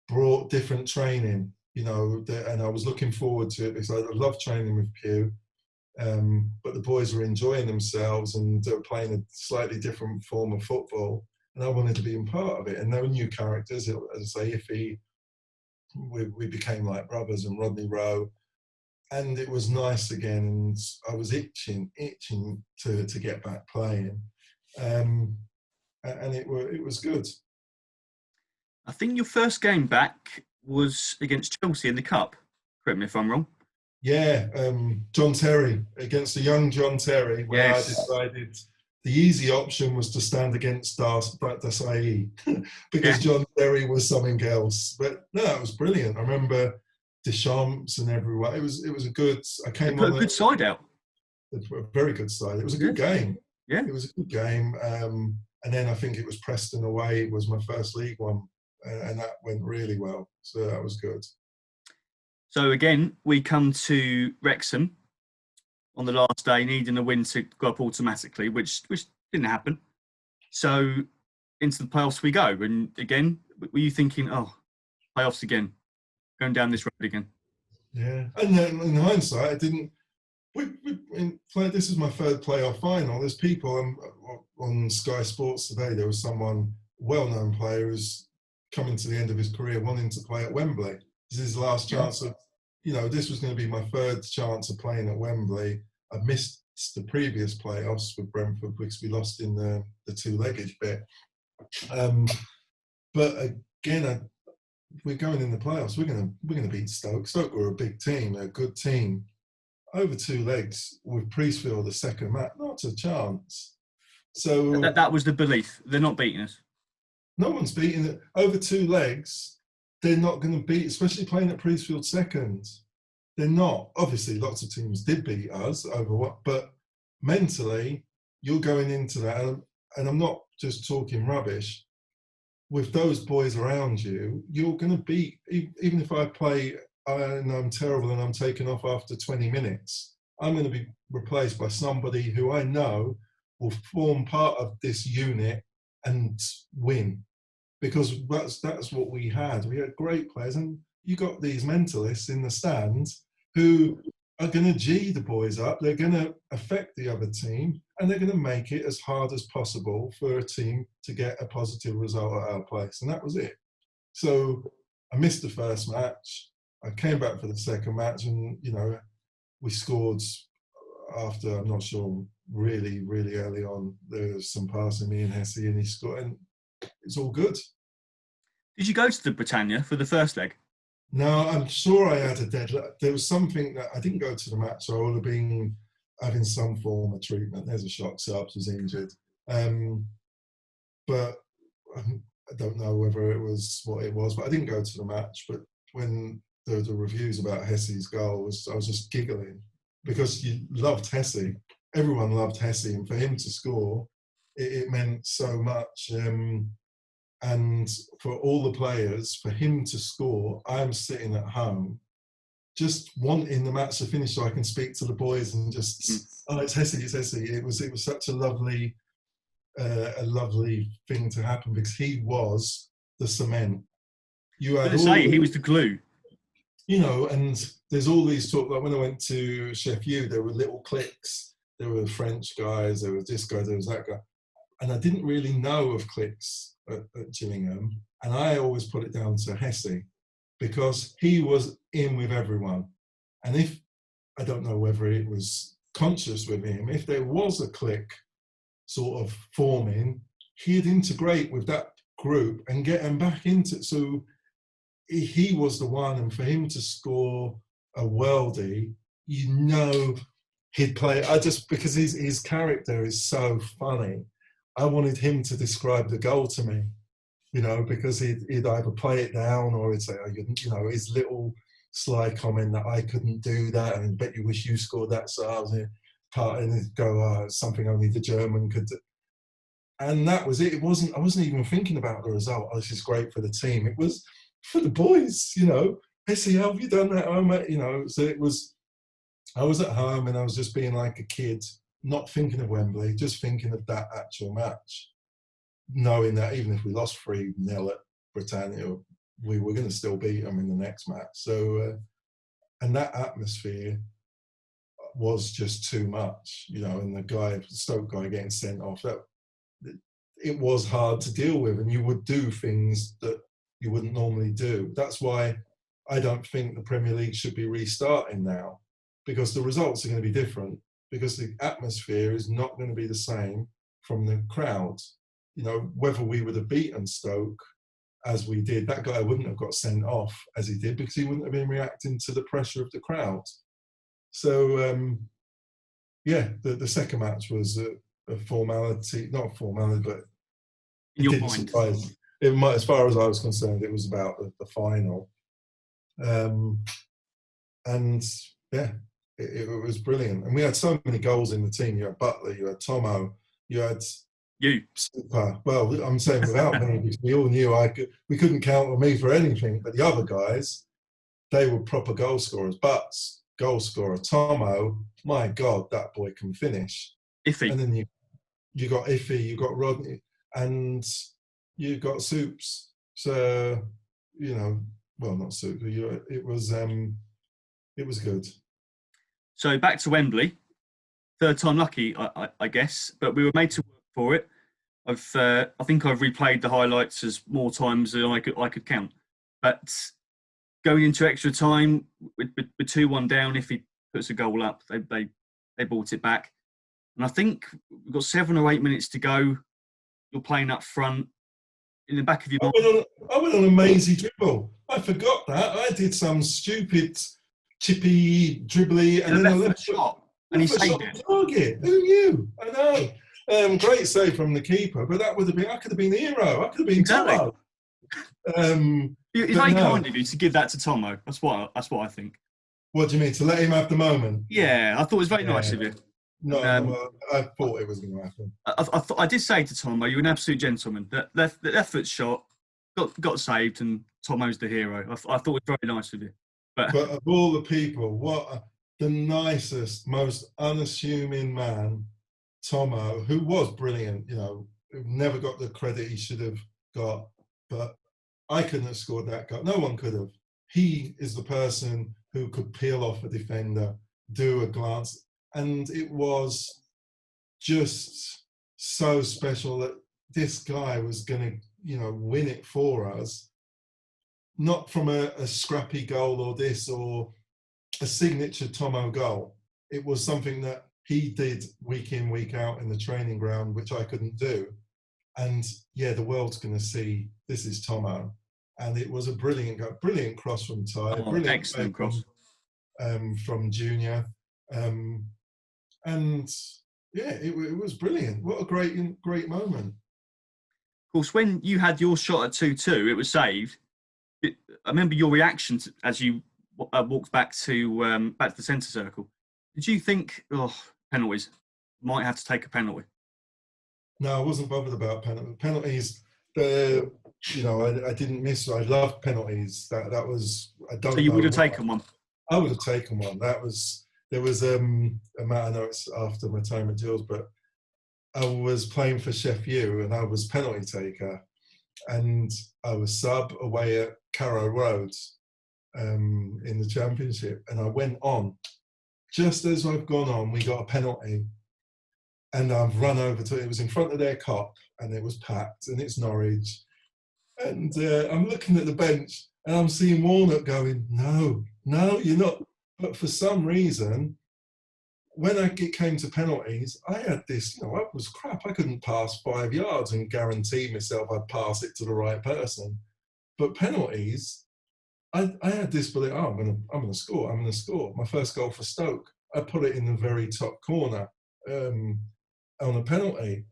brought different training, and I was looking forward to it because I love training with Pew. But the boys were enjoying themselves and they were playing a slightly different form of football, and I wanted to be a part of it. And there were new characters, as I say, we became like brothers, and Rodney Rowe. And it was nice again, and I was itching to get back playing, and it was good. I think your first game back was against Chelsea in the Cup. Correct me if I'm wrong. Yeah, John Terry, against the young John Terry, where yes. I decided the easy option was to stand against Dasai because John Terry was something else. But no, it was brilliant. I remember Deschamps and everyone. It was a good. I came put on a good side out. A very good side. It was a good game. Yeah, it was a good game. And then I think it was Preston away was my first league one, and that went really well. So that was good. So again, we come to Wrexham on the last day, needing a win to go up automatically, which didn't happen. So into the playoffs we go. And again, were you thinking, playoffs again, going down this road again? Yeah, and then in hindsight, I didn't. This is my 3rd playoff final. There's people on Sky Sports today. There was someone, well-known player, who's coming to the end of his career, wanting to play at Wembley. This is his last chance of. This was going to be my 3rd chance of playing at Wembley. I missed the previous playoffs with Brentford because we lost in the 2-legged bit. But again, we're going in the playoffs. We're going to beat Stoke. Stoke were a big team, a good team. Over 2 legs with Priestfield, the second match, not a chance. So that was the belief. They're not beating us. No one's beating it. Over 2 legs, they're not going to beat, especially playing at Priestfield second. They're not. Obviously, lots of teams did beat us over what, but mentally, you're going into that, and I'm not just talking rubbish. With those boys around you, you're going to beat, even if I play and I'm terrible and I'm taken off after 20 minutes, I'm going to be replaced by somebody who I know will form part of this unit and win. Because that's what we had. We had great players, and you got these mentalists in the stands who are going to G the boys up. They're going to affect the other team, and they're going to make it as hard as possible for a team to get a positive result at our place. And that was it. So I missed the first match. I came back for the second match, and we scored after, I'm not sure really, really early on. There was some passing me and Hesse, and he scored, and it's all good. Did you go to the Britannia for the first leg? No, I'm sure I had a deadline. There was something that I didn't go to the match, so I would have been having some form of treatment. There's a shock. Subs was injured. But I don't know whether it was what it was, but I didn't go to the match. But when the reviews about Hesse's goal I was just giggling because you loved Hesse. Everyone loved Hesse, and for him to score, it meant so much. And for all the players, for him to score, I'm sitting at home just wanting the match to finish so I can speak to the boys and just, oh, it's Hesse, it's Hesse. It was such a lovely thing to happen because he was the cement. You had he was the glue. You know, and there's all these talk, like when I went to Sheffield, there were little cliques. There were French guys, there was this guy, there was that guy. And I didn't really know of cliques at Gillingham. And I always put it down to Hesse because he was in with everyone. And if, I don't know whether it was conscious with him, if there was a clique sort of forming, he'd integrate with that group and get them back into it. So he was the one, and for him to score a worldie, you know, he'd play. Because his character is so funny, I wanted him to describe the goal to me, you know, because he'd either play it down or he'd say, oh, you know, his little sly comment that I couldn't do that, and I bet you wish you scored that. So I was and he'd go, oh, it's something only the German could do. And that was it. I wasn't even thinking about the result. Oh, this is great for the team. It was for the boys, you know. Hesse, how have you done that? You know, so it was, I was at home and I was just being like a kid, not thinking of Wembley, just thinking of that actual match, knowing that even if we lost 3-0 at Britannia, we were going to still beat them in the next match. So, and that atmosphere was just too much, you know, and the Stoke guy getting sent off, it was hard to deal with, and you would do things that you wouldn't normally do. That's why I don't think the Premier League should be restarting now, because the results are going to be different, because the atmosphere is not going to be the same from the crowd. You know, whether we would have beaten Stoke as we did, that guy wouldn't have got sent off as he did because he wouldn't have been reacting to the pressure of the crowd. So, yeah, the second match was a formality, not a formality, but in your mind. Surprise. As far as I was concerned, it was about the final. And yeah, it was brilliant. And we had so many goals in the team. You had Butler, you had Tomo, you had Super. Well, I'm saying without me, because we all knew we couldn't count on me for anything. But the other guys, they were proper goal scorers. Butts, goal scorer. Tomo, my God, that boy can finish. Iffy. And then you got Iffy, you got Rodney, and you got Soups. So, you know, well, not Soups. It was good. So back to Wembley, third time lucky, I guess. But we were made to work for it. I think I've replayed the highlights as more times than I could count. But going into extra time with 2-1 down, if he puts a goal up, they brought it back. And I think we've got 7 or 8 minutes to go. You're playing up front. In the back of your mind. I went on a mazy dribble. I forgot that. I did some stupid chippy, dribbly, and then a left shot. And he saved it. Target. Who knew? I know. Great save from the keeper, but that would have been. I could have been the hero. I could have been Tomo. It's very kind of you to give that to Tomo. That's what I think. What do you mean, to let him have the moment? Yeah, I thought it was very nice of you. No, well, I thought it was going to happen. I did say to Tomo, "You're an absolute gentleman." That left foot shot got saved, and Tomo's the hero. I thought it was very nice of you. But of all the people, the nicest, most unassuming man, Tomo, who was brilliant. You know, never got the credit he should have got. But I couldn't have scored that goal. No one could have. He is the person who could peel off a defender, do a glance. And it was just so special that this guy was going to, you know, win it for us. Not from a scrappy goal or a signature Tomo goal. It was something that he did week in, week out in the training ground, which I couldn't do. And yeah, the world's going to see this is Tomo. And it was a brilliant cross from Ty, Oh, brilliant play excellent cross. from Junior. And yeah, it was brilliant. What a great moment. Of course, when you had your shot at 2-2, it was saved. I remember your reaction as you walked back to the centre circle. Did you think, penalties, might have to take a penalty? No, I wasn't bothered about penalties. I didn't miss. I loved penalties. That was. I don't. So you know would have taken one. I would have taken one. There was a matter. I know it's after my time at Gills, but I was playing for Sheffield and I was penalty taker, and I was sub away at Carrow Road in the Championship, and I went on. Just as I've gone on, we got a penalty. And I've run over to it. It was in front of their cop, and it was packed, and it's Norwich. And I'm looking at the bench, and I'm seeing Warnock going, no, you're not. But for some reason, when it came to penalties, I had this, I was crap. I couldn't pass 5 yards and guarantee myself I'd pass it to the right person. But penalties, I had this belief, I'm gonna score. My first goal for Stoke, I put it in the very top corner. On a penalty.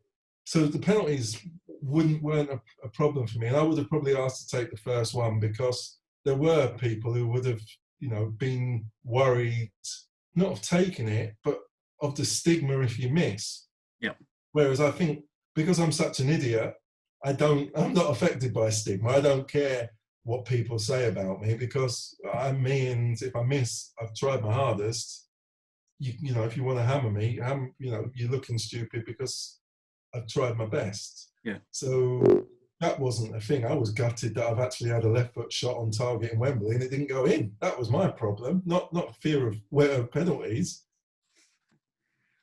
So the penalties weren't a problem for me. And I would have probably asked to take the first one because there were people who would have, been worried, not of taking it, but of the stigma if you miss. Yeah. Whereas I think because I'm such an idiot, I'm not affected by stigma. I don't care what people say about me because I'm me, and if I miss, I've tried my hardest. If you want to hammer me, you're looking stupid because I've tried my best. Yeah. So that wasn't a thing. I was gutted that I've actually had a left foot shot on target in Wembley and it didn't go in. That was my problem, not fear of penalties.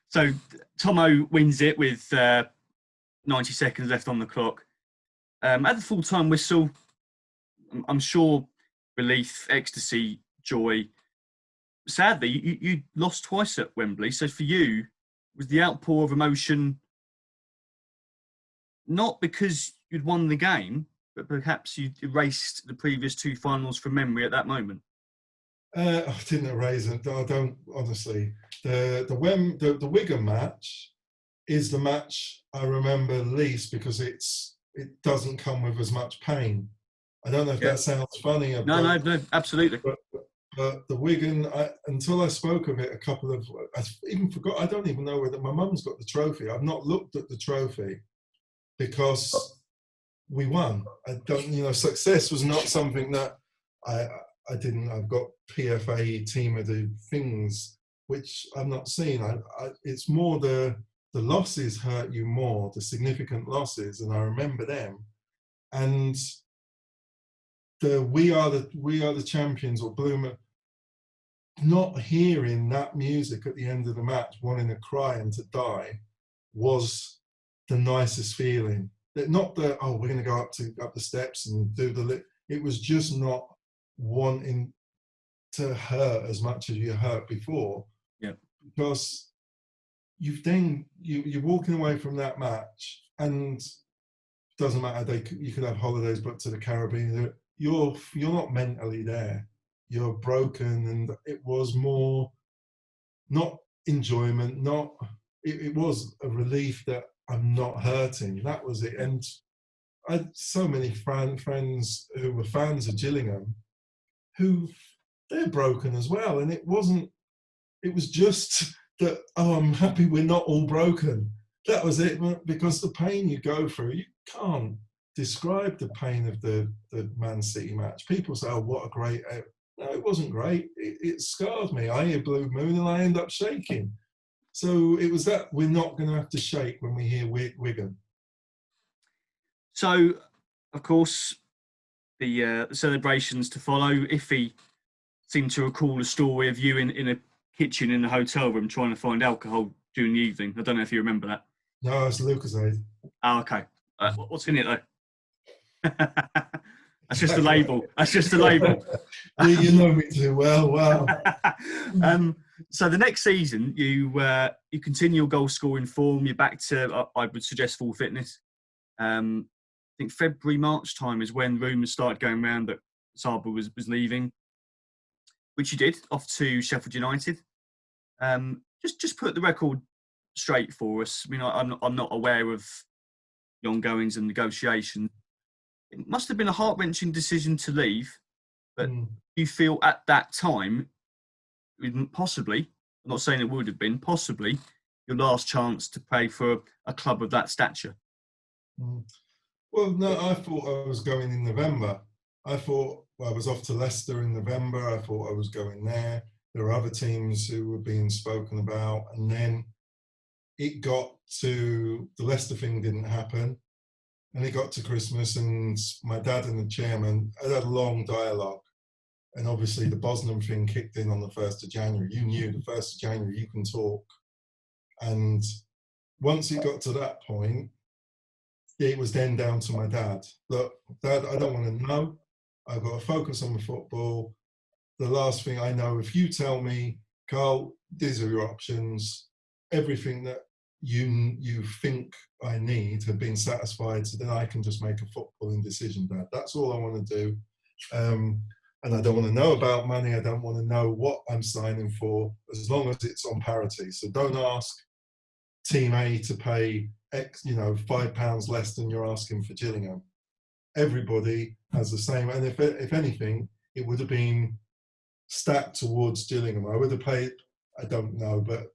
So Tomo wins it with 90 seconds left on the clock. At the full-time whistle, I'm sure relief, ecstasy, joy. Sadly, you lost twice at Wembley. So for you, was the outpour of emotion not because you'd won the game, but perhaps you'd erased the previous two finals from memory at that moment? I didn't erase it. I don't, honestly. The Wigan match is the match I remember least because it doesn't come with as much pain. I don't know if that sounds funny. No, absolutely. But the Wigan, until I spoke of it I even forgot, I don't even know whether my mum's got the trophy. I've not looked at the trophy because we won. I don't, success was not something that I didn't. I've got PFA team of the things, which I've not seen. It's more the losses hurt you more, the significant losses, and I remember them. And we are the champions or Bloomer. Not hearing that music at the end of the match, wanting to cry and to die, was the nicest feeling. Not that we're going to go up the steps and do the. It was just not wanting to hurt as much as you hurt before. Yeah. Because you're walking away from that match, and it doesn't matter. You could have holidays booked to the Caribbean. You're not mentally there. You're broken, and it was more not enjoyment, it was a relief that I'm not hurting. That was it. And I had so many friends who were fans of Gillingham who they're broken as well. And it was just that, I'm happy we're not all broken. That was it, because the pain you go through, you can't describe the pain of the Man City match. People say, what a great... No, it wasn't great. It scarred me. I hear Blue Moon and I end up shaking. So it was that we're not going to have to shake when we hear Wigan. So, of course, the celebrations to follow. Iffy seemed to recall a story of you in a kitchen in a hotel room trying to find alcohol during the evening. I don't know if you remember that. No, it's Lucasade. Oh, okay. What's in it, though? That's just a label. That's just a label. You know me too well. Wow. So the next season, you continue your goal scoring form. You're back to, I would suggest, full fitness. I think February, March time is when rumours started going around that Asaba was leaving, which you did, off to Sheffield United. Just put the record straight for us. I mean, I'm not aware of the ongoings and negotiations. It must have been a heart-wrenching decision to leave, but you feel at that time, possibly, I'm not saying it would have been, possibly your last chance to play for a club of that stature? Well, no, I thought I was going in November. I thought I was off to Leicester in November. I thought I was going there. There were other teams who were being spoken about. And then it got to, the Leicester thing didn't happen. And it got to Christmas, and my dad and the chairman had a long dialogue. And obviously the Bosnien thing kicked in on the 1st of January. You knew the 1st of January you can talk. And once it got to that point, it was then down to my dad. Look, Dad, I don't want to know. I've got to focus on the football. The last thing I know, if you tell me, Carl, these are your options, everything that you think I need have been satisfied, so then I can just make a footballing decision, Dad. That's all I want to do. And I don't want to know about money. I don't want to know what I'm signing for, as long as it's on parity. So don't ask Team A to pay X, £5 less than you're asking for Gillingham. Everybody has the same. And if anything, it would have been stacked towards Gillingham. I would have paid, I don't know, but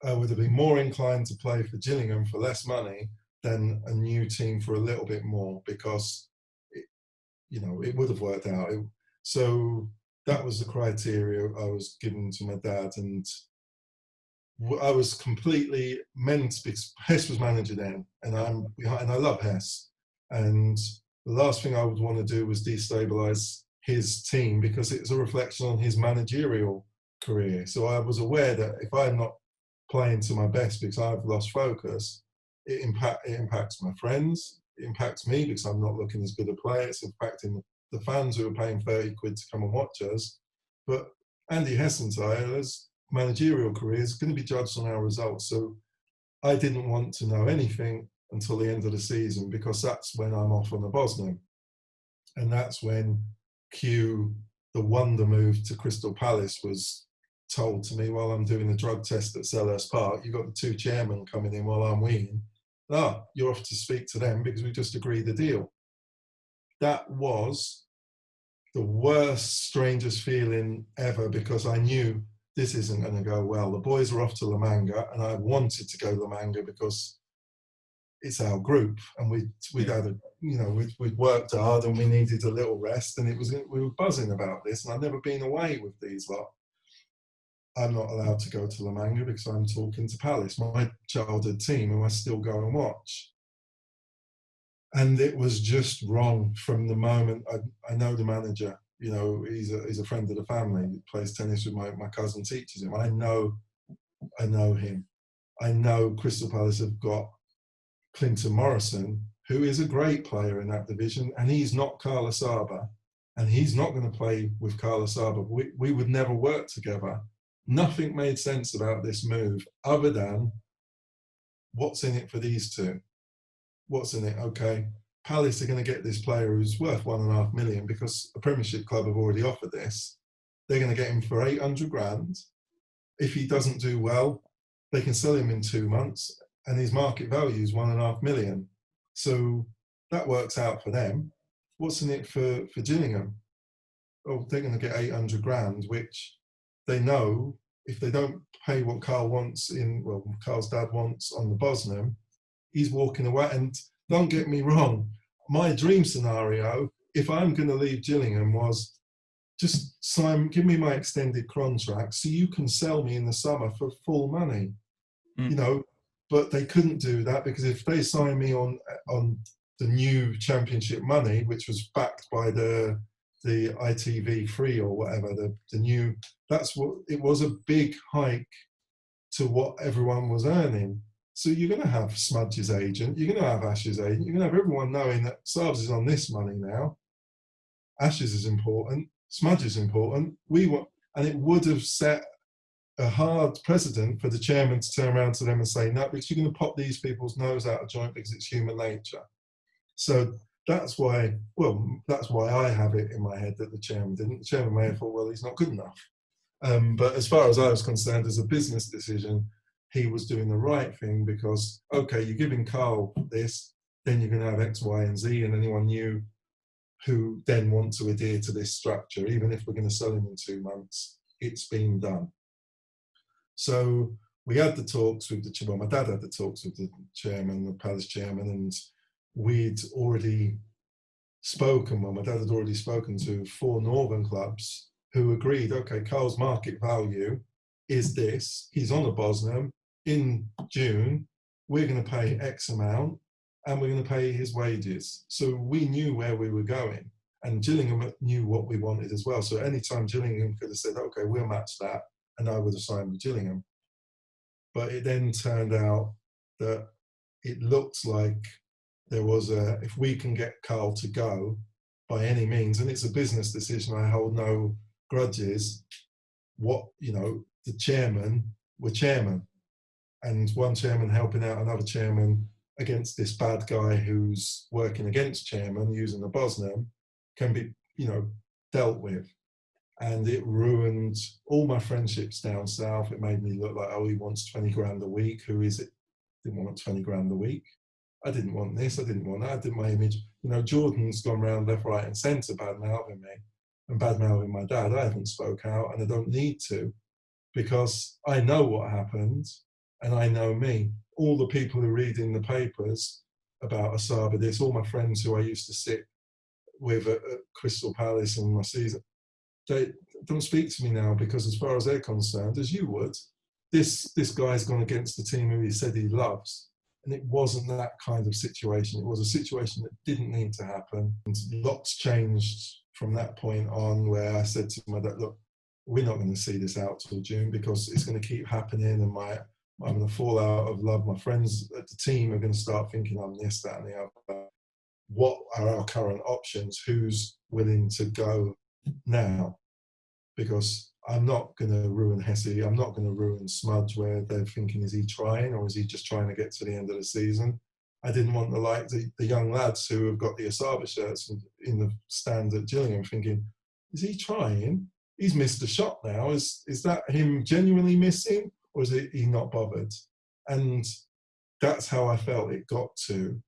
I would have been more inclined to play for Gillingham for less money than a new team for a little bit more, because it would have worked out. So that was the criteria I was given to my dad, and I was completely meant, because Hess was manager then, and I love Hess, and the last thing I would want to do was destabilise his team, because it was a reflection on his managerial career. So I was aware that if I'm not playing to my best because I've lost focus, it impacts my friends, it impacts me because I'm not looking as good a player, it's impacting the fans who are paying 30 quid to come and watch us. But Andy Hessentyler's managerial career is going to be judged on our results. So I didn't want to know anything until the end of the season, because that's when I'm off on the Bosnien. And that's when the wonder move to Crystal Palace was told to me while I'm doing the drug test at Selhurst Park. You've got the 2 chairmen coming in while I'm weaning. You're off to speak to them because we just agreed the deal. That was the worst, strangest feeling ever, because I knew this isn't going to go well. The boys were off to La Manga, and I wanted to go to La Manga because it's our group, and we'd had we'd worked hard and we needed a little rest, and we were buzzing about this, and I'd never been away with these lot. I'm not allowed to go to La Manga because I'm talking to Palace, my childhood team, who I still go and watch. And it was just wrong from the moment. I know the manager, he's a friend of the family. He plays tennis with my cousin, teaches him. I know him. I know Crystal Palace have got Clinton Morrison, who is a great player in that division, and he's not Carl Asaba, and he's not going to play with Carl Asaba. We would never work together. Nothing made sense about this move other than what's in it for these two. What's in it? Okay, Palace are going to get this player who's worth £1.5 million because a Premiership club have already offered this. They're going to get him for 800 grand. If he doesn't do well, they can sell him in 2 months, and his market value is £1.5 million. So that works out for them. What's in it for Gillingham? Oh, they're going to get 800 grand, which they know if they don't pay what Carl wants Carl's dad wants on the Bosnien, he's walking away. And don't get me wrong, my dream scenario, if I'm going to leave Gillingham, was just give me my extended contract so you can sell me in the summer for full money. But they couldn't do that, because if they sign me on the new championship money, which was backed by the ITV3 or whatever, the new, that's what it was, a big hike to what everyone was earning. So you're going to have Smudge's agent, you're going to have Ash's agent, you're going to have everyone knowing that Sabs is on this money now. Ashes is important, smudge is important. And it would have set a hard precedent for the chairman to turn around to them and say, no, because you're going to pop these people's nose out of joint because it's human nature. So that's why I have it in my head that the chairman didn't. The chairman may have thought, well, he's not good enough. But as far as I was concerned, as a business decision, he was doing the right thing because, okay, you're giving Carl this, then you're going to have X, Y, and Z, and anyone new who then want to adhere to this structure, even if we're going to sell him in 2 months, it's been done. So we had the talks with my dad had the talks with the chairman, the palace chairman, and we'd already spoken, my dad had already spoken to 4 northern clubs who agreed, okay, Carl's market value is this, he's on a Bosnham, in June, we're going to pay X amount, and we're going to pay his wages. So we knew where we were going, and Gillingham knew what we wanted as well. So anytime Gillingham could have said, okay, we'll match that, and I would have signed with Gillingham. But it then turned out that it looks like there was if we can get Carl to go by any means, and it's a business decision, I hold no grudges, the chairman were chairman, and one chairman helping out another chairman against this bad guy who's working against chairman using the Bosnham can be, dealt with. And it ruined all my friendships down south. It made me look like, oh, he wants 20 grand a week. Who is it? Didn't want 20 grand a week. I didn't want this. I didn't want that. I did my image. Jordan's gone round left, right, and centre bad-mouthing me and bad-mouthing my dad. I haven't spoke out, and I don't need to, because I know what happened, and I know me. All the people who read in the papers about Asaba, this, all my friends who I used to sit with at Crystal Palace and my season, they don't speak to me now, because as far as they're concerned, as you would, this guy's gone against the team who he said he loves. And it wasn't that kind of situation. It was a situation that didn't need to happen. And lots changed from that point on, where I said to my dad, look, we're not going to see this out till June, because it's going to keep happening, and I'm going to fall out of love. My friends at the team are going to start thinking I'm this, that, and the other. What are our current options? Who's willing to go now? Because I'm not going to ruin Hesse. I'm not going to ruin Smudge, where they're thinking, is he trying, or is he just trying to get to the end of the season? I didn't want the young lads who have got the Asaba shirts in the stand at Gillingham thinking, is he trying? He's missed a shot now. Is that him genuinely missing, or is he not bothered? And that's how I felt it got to.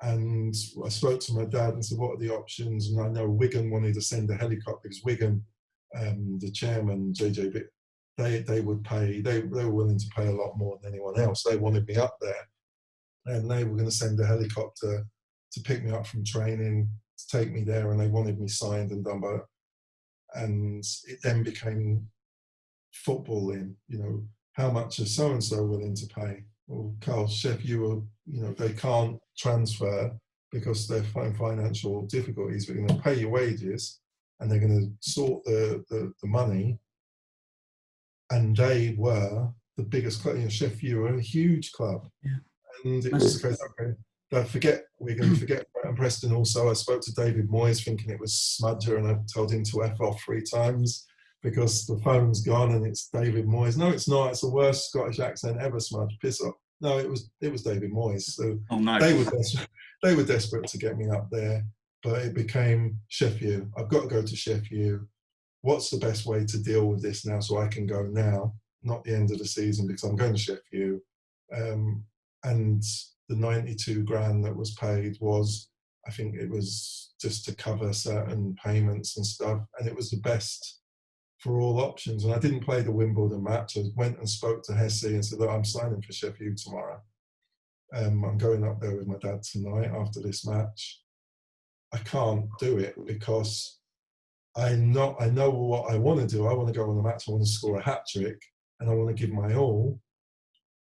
And I spoke to my dad and said, what are the options? And I know Wigan wanted to send a helicopter, because Wigan, the chairman, JJ, they would pay, they were willing to pay a lot more than anyone else. They wanted me up there, and they were going to send a helicopter to pick me up from training, to take me there, and they wanted me signed and done by. And it then became footballing, how much is so-and-so willing to pay? Well, Carl, Sheffield, they can't transfer because they're in financial difficulties. We're going to pay your wages, and they're going to sort the money. And they were the biggest club. Sheffield were a huge club. Yeah. And it was the case, okay, we're going to forget Preston also. I spoke to David Moyes thinking it was Smudger, and I told him to F off 3 times because the phone's gone and it's David Moyes. No, it's not. It's the worst Scottish accent ever, Smudge. Piss off. No, it was David Moyes. So no. They were desperate to get me up there, but it became Sheffield. I've got to go to Sheffield. What's the best way to deal with this now, so I can go now, not the end of the season, because I'm going to Sheffield. And the 92 grand that was paid was, I think it was just to cover certain payments and stuff. And it was the best for all options. And I didn't play the Wimbledon match. I went and spoke to Hesse and said, look, I'm signing for Sheffield tomorrow. I'm going up there with my dad tonight after this match. I can't do it because I know what I want to do. I want to go on the match. I want to score a hat-trick, and I want to give my all.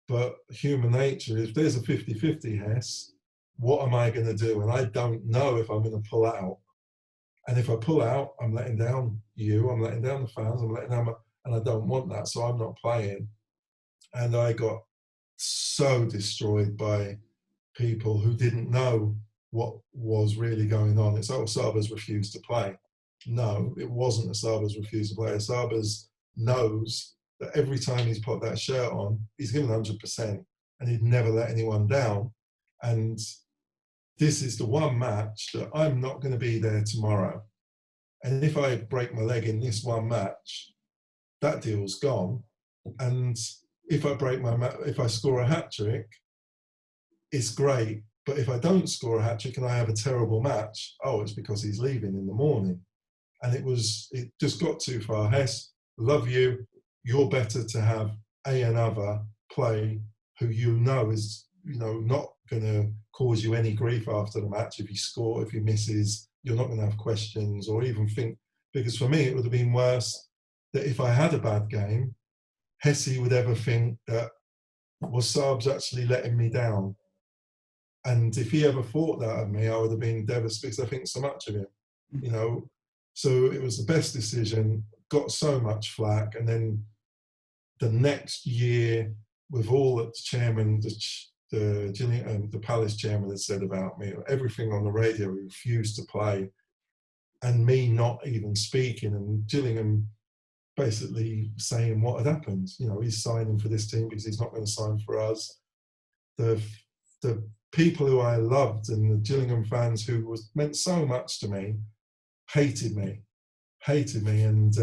But human nature, if there's a 50-50, Hess, what am I going to do? And I don't know if I'm going to pull out. And if I pull out, I'm letting down you, I'm letting down the fans, I'm letting down and I don't want that, so I'm not playing. And I got so destroyed by people who didn't know what was really going on. It's Asaba's refused to play. No, it wasn't Asaba's refusal to play. Asaba's knows that every time he's put that shirt on, he's given 100%, and he'd never let anyone down. And this is the one match that I'm not going to be there tomorrow. And if I break my leg in this one match, that deal's gone. And if I score a hat trick, it's great. But if I don't score a hat trick and I have a terrible match, it's because he's leaving in the morning. And it just got too far. Hess, love you. You're better to have another play who is, not going to cause you any grief after the match. If he misses, you're not going to have questions or even think. Because for me, it would have been worse that if I had a bad game, Hesse would ever think that, Saab's actually letting me down. And if he ever thought that of me, I would have been devastated because I think so much of him, So it was the best decision, got so much flack. And then the next year, with all that the chairman, the Palace chairman had said about me, everything on the radio, he refused to play, and me not even speaking, and Gillingham basically saying what had happened. He's signing for this team because he's not going to sign for us. The people who I loved and the Gillingham fans who meant so much to me hated me, and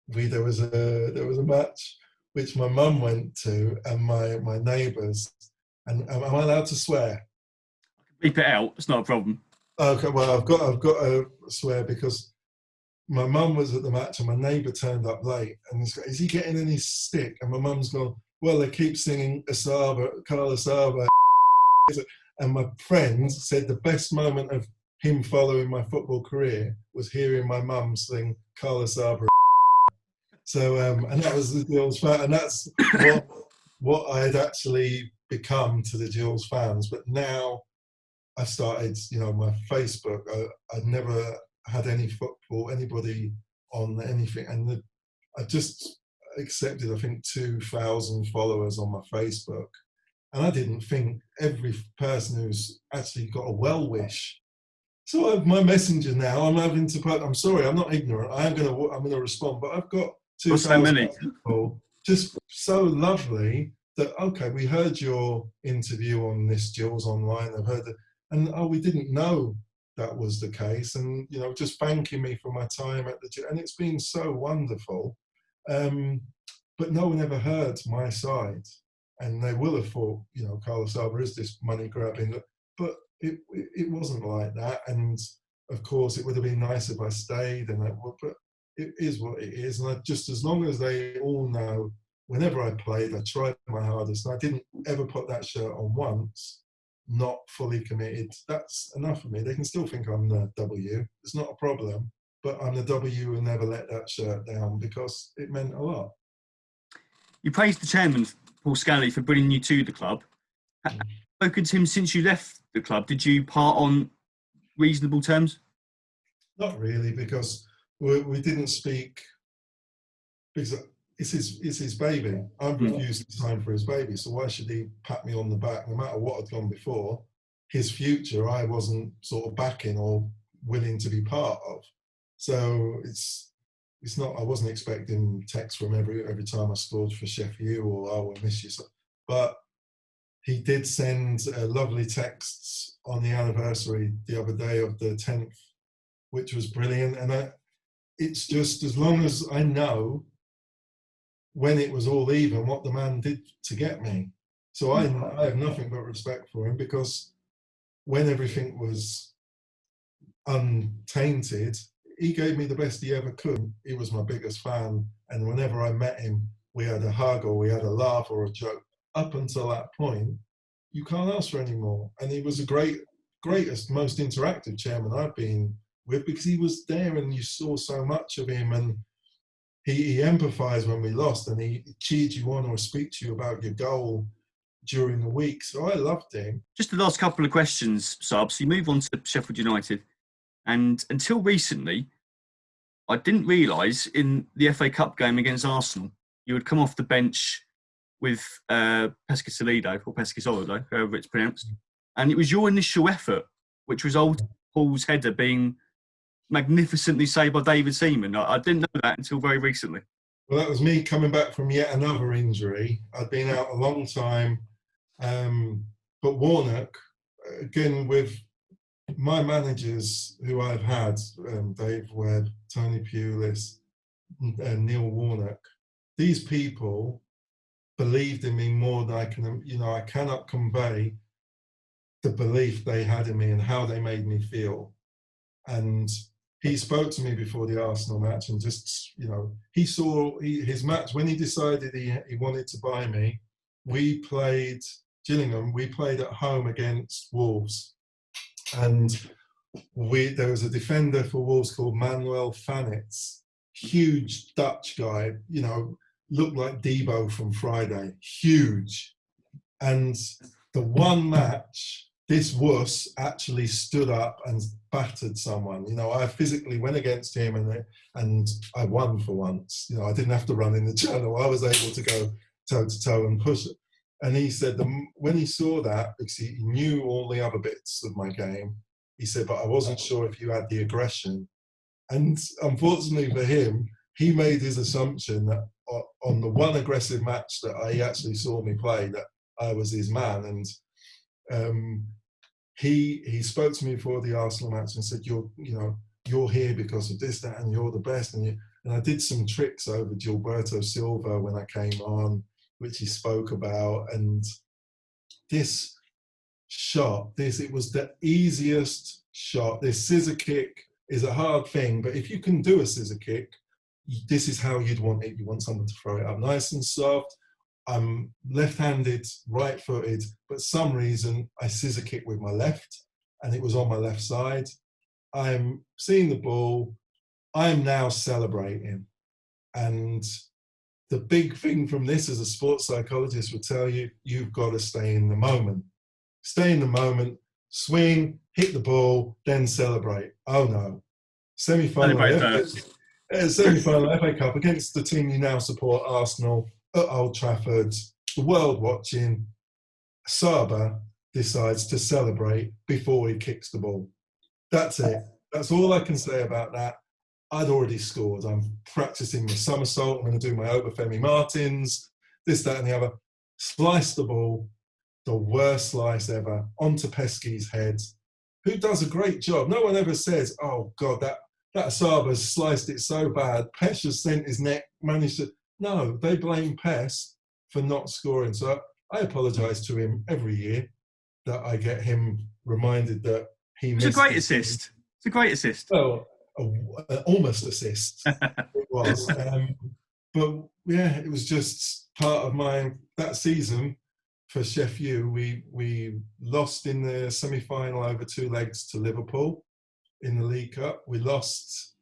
there was a match which my mum went to and my neighbours. And am I allowed to swear? Beep it out. It's not a problem. Okay, well I've got to swear because my mum was at the match and my neighbour turned up late and is he getting any stick? And my mum's gone, well, they keep singing Asaba, Carl Asaba. And my friend said the best moment of him following my football career was hearing my mum sing Carl Asaba. So, and that was the Gills fan, and that's what I had actually become to the Gills fans. But now I started, my Facebook. I'd never had anybody on anything, and I just accepted, I think, 2,000 followers on my Facebook. And I didn't think every person who's actually got a well wish. So I have my messenger now. I'm having to put. I'm sorry, I'm not ignorant. I'm going to respond, but I've got 2,000 people. Just so lovely that we heard your interview on this Gills online. I've heard it, and we didn't know that was the case. And just thanking me for my time at the Gills, and it's been so wonderful. But no one ever heard my side. And they will have thought, Carl Asaba is this money grabbing, but it wasn't like that. And of course, it would have been nice if I stayed, but it is what it is. And as long as they all know, whenever I played, I tried my hardest. And I didn't ever put that shirt on once, not fully committed. That's enough for me. They can still think I'm the W. It's not a problem, but I'm the W and never let that shirt down because it meant a lot. You praised the chairman, Paul Scally, for bringing you to the club. Have you spoken to him since you left the club? Did you part on reasonable terms? Not really, because we didn't speak, because it's his baby. I've refused to sign for his baby, so why should he pat me on the back? No matter what had gone before, his future I wasn't sort of backing or willing to be part of. So it's not. I wasn't expecting texts from every time I scored for Sheffield or I miss you. But he did send lovely texts on the anniversary the other day of the 10th, which was brilliant. And it's just, as long as I know when it was all even, what the man did to get me. So I have nothing but respect for him, because when everything was untainted, he gave me the best he ever could. He was my biggest fan. And whenever I met him, we had a hug or we had a laugh or a joke. Up until that point, you can't ask for any more. And he was the greatest, most interactive chairman I've been with, because he was there and you saw so much of him, and he empathized when we lost, and he cheered you on or speak to you about your goal during the week. So I loved him. Just the last couple of questions, Saab. So you move on to Sheffield United. And until recently, I didn't realise in the FA Cup game against Arsenal, you would come off the bench with Pescasolido, or Pescasolido, however it's pronounced. And it was your initial effort, which resulted in Paul's header being magnificently saved by David Seaman. I didn't know that until very recently. Well, that was me coming back from yet another injury. I'd been out a long time, but Warnock, again, with my managers who I've had, Dave Webb, Tony Pulis, and Neil Warnock, these people believed in me more than I can, I cannot convey the belief they had in me and how they made me feel. And he spoke to me before the Arsenal match, and just, he saw his match when he decided he wanted to buy me. We played Gillingham, we played at home against Wolves. And there was a defender for Wolves called Manuel Fanitz, huge Dutch guy, looked like Debo from Friday, huge. And the one match, this wuss actually stood up and battered someone. I physically went against him and I won for once. I didn't have to run in the channel. I was able to go toe to toe and push it. And he said when he saw that, because he knew all the other bits of my game, he said, but I wasn't sure if you had the aggression. And unfortunately for him, he made his assumption that on the one aggressive match that he actually saw me play, that I was his man. And he spoke to me before the Arsenal match and said, you're here because of this, that, and you're the best. And I did some tricks over Gilberto Silva when I came on, which he spoke about. And this shot, it was the easiest shot. This scissor kick is a hard thing, but if you can do a scissor kick, this is how you'd want it. You want someone to throw it up nice and soft. I'm left-handed, right-footed, but some reason I scissor kick with my left, and it was on my left side. I'm seeing the ball. I'm now celebrating. And the big thing from this, as a sports psychologist would tell you, you've got to stay in the moment. Stay in the moment, swing, hit the ball, then celebrate. Oh no. Semi-final FA Cup against the team you now support, Arsenal, at Old Trafford, the world watching. Asaba decides to celebrate before he kicks the ball. That's it. That's all I can say about that. I'd already scored. I'm practicing my somersault. I'm going to do my Obafemi Martins, this, that, and the other. Slice the ball, the worst slice ever, onto Pesky's head, who does a great job. No one ever says, oh, God, that Asaba's sliced it so bad. Pesh has sent his neck, managed to... No, they blame Pes for not scoring. So I apologise to him every year that I get him reminded that he missed... It's a great assist. It's a great assist. Well, almost assist it was. But yeah, it was just part of that season for Sheffield. We lost in the semi-final over 2 legs to Liverpool in the League Cup. We lost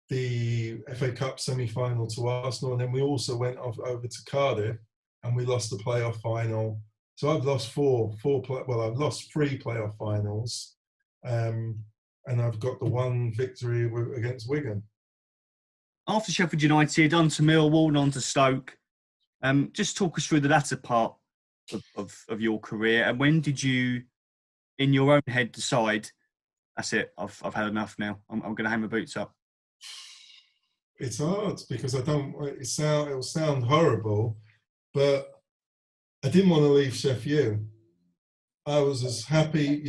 the FA Cup semi-final to Arsenal, and then we also went over to Cardiff and we lost the playoff final. So I've lost I've lost 3 playoff finals, and I've got the 1 victory against Wigan. After Sheffield United, on to Millwall and on to Stoke. Just talk us through the latter part of your career, and when did you, in your own head, decide, that's it, I've had enough now, I'm going to hang my boots up? It's hard because it'll sound horrible, but I didn't want to leave Sheffield. I was as happy,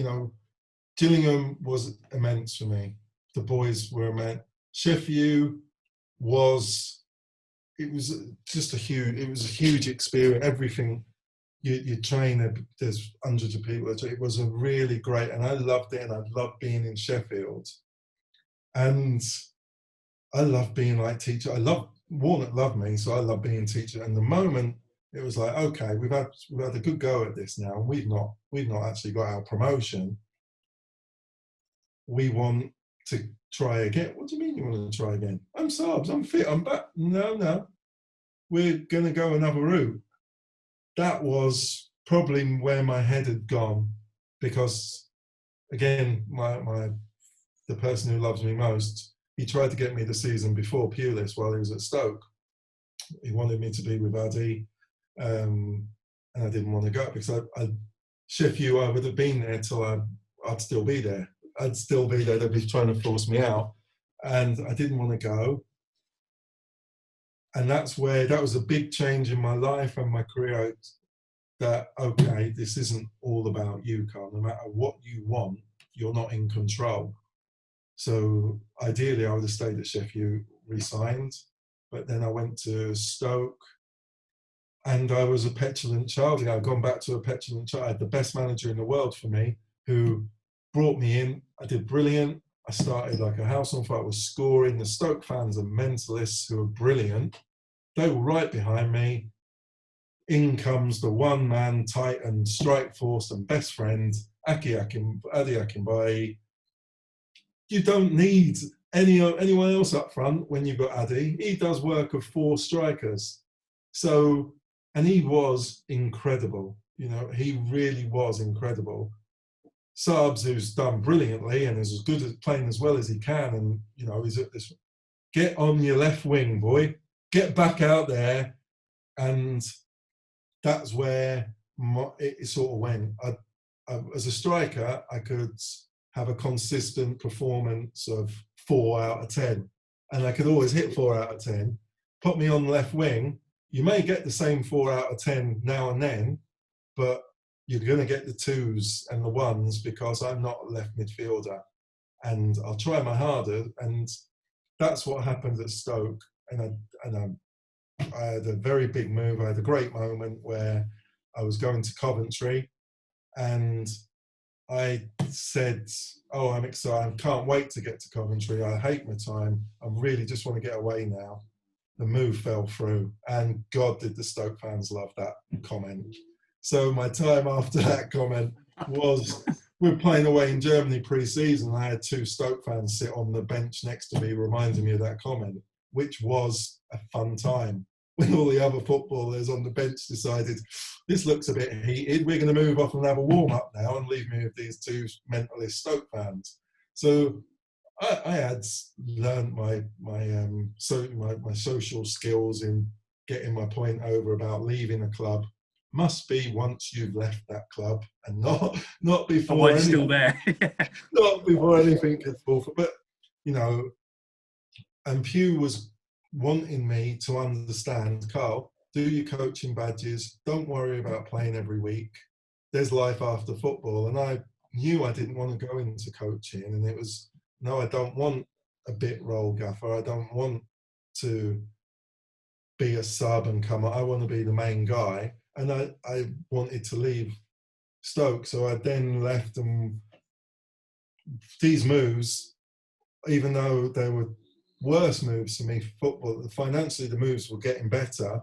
Gillingham was immense for me. The boys were immense. Sheffield was a huge experience. Everything you train, there's hundreds of people. It was a really great, and I loved it, and I loved being in Sheffield. And I love being like teacher. Warnock loved me, so I love being teacher. And the moment it was like, okay, we've had a good go at this now, and we've not actually got our promotion. We want to try again. What do you mean you want to try again? I'm Sabs, I'm fit, I'm back. No. We're going to go another route. That was probably where my head had gone, because again, the person who loves me most, he tried to get me the season before Pulis while he was at Stoke. He wanted me to be with Addy, and I didn't want to go because Sheffield, I would have been there till I'd still be there. They'd be trying to force me out. and I didn't want to go. And that was a big change in my life and my career. That, okay, this isn't all about you, Carl. No matter what you want, you're not in control. So ideally, I would have stayed at Sheffield, re-signed, but then I went to Stoke, and I was a petulant child. I'd gone back to a petulant child. I had the best manager in the world for me, who brought me in. I did brilliant. I started like a house on fire. I was scoring. The Stoke fans are mentalists who are brilliant. They were right behind me. In comes the one-man titan, strike force and best friend, Adi Akinbaye. You don't need anyone else up front when you've got Adi. He does work of 4 strikers. So, and he was incredible. You know, he really was incredible. Sabs, who's done brilliantly and is as good at playing as well as he can, and you know, he's at this. Get on your left wing, boy. Get back out there, and that's where it sort of went. As a striker, I could have a consistent performance of 4 out of 10, and I could always hit 4 out of 10. Put me on the left wing, you may get the same 4 out of 10 now and then, but you're going to get the 2s and the 1s because I'm not a left midfielder, and I'll try my harder. And that's what happened at Stoke. And I had a very big move. I had a great moment where I was going to Coventry, and I said, "Oh, I'm excited! I can't wait to get to Coventry. I hate my time. I really just want to get away now." The move fell through, and God, did the Stoke fans love that comment. So my time after that comment was, we're playing away in Germany pre-season. I had 2 Stoke fans sit on the bench next to me, reminding me of that comment, which was a fun time. When all the other footballers on the bench decided, this looks a bit heated, we're going to move off and have a warm-up now and leave me with these 2 mentalist Stoke fans. So I had learned my social skills in getting my point over about leaving a club. Must be once you've left that club, and not before. While you're still there. Not before anything could fall. But you know, and Pew was wanting me to understand, Carl, do your coaching badges. Don't worry about playing every week. There's life after football. And I knew I didn't want to go into coaching, and it was, no, I don't want a bit role gaffer. I don't want to be a sub and come on. I want to be the main guy. And I wanted to leave Stoke. So I then left, and these moves, even though they were worse moves for me for football, financially the moves were getting better,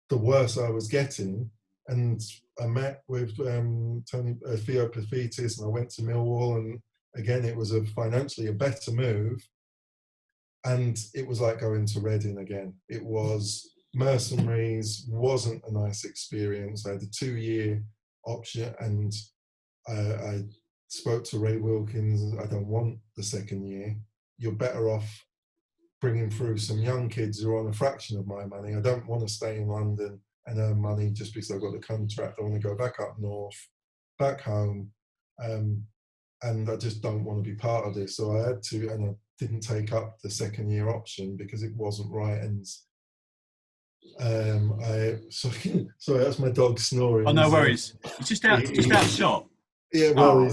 the worse I was getting. And I met with Theo Pafitis, and I went to Millwall, and again, it was financially a better move. And it was like going to Reading again. It was mercenaries, wasn't a nice experience. I had a 2-year option, and I spoke to Ray Wilkins. I don't want the second year. You're better off bringing through some young kids who are on a fraction of my money. I don't want to stay in London and earn money just because I've got the contract. I want to go back up north, back home, and I just don't want to be part of this. So I had to, and I didn't take up the second year option because it wasn't right. And sorry, that's my dog snoring. Oh, no worries. It's just out of shot. Yeah, well,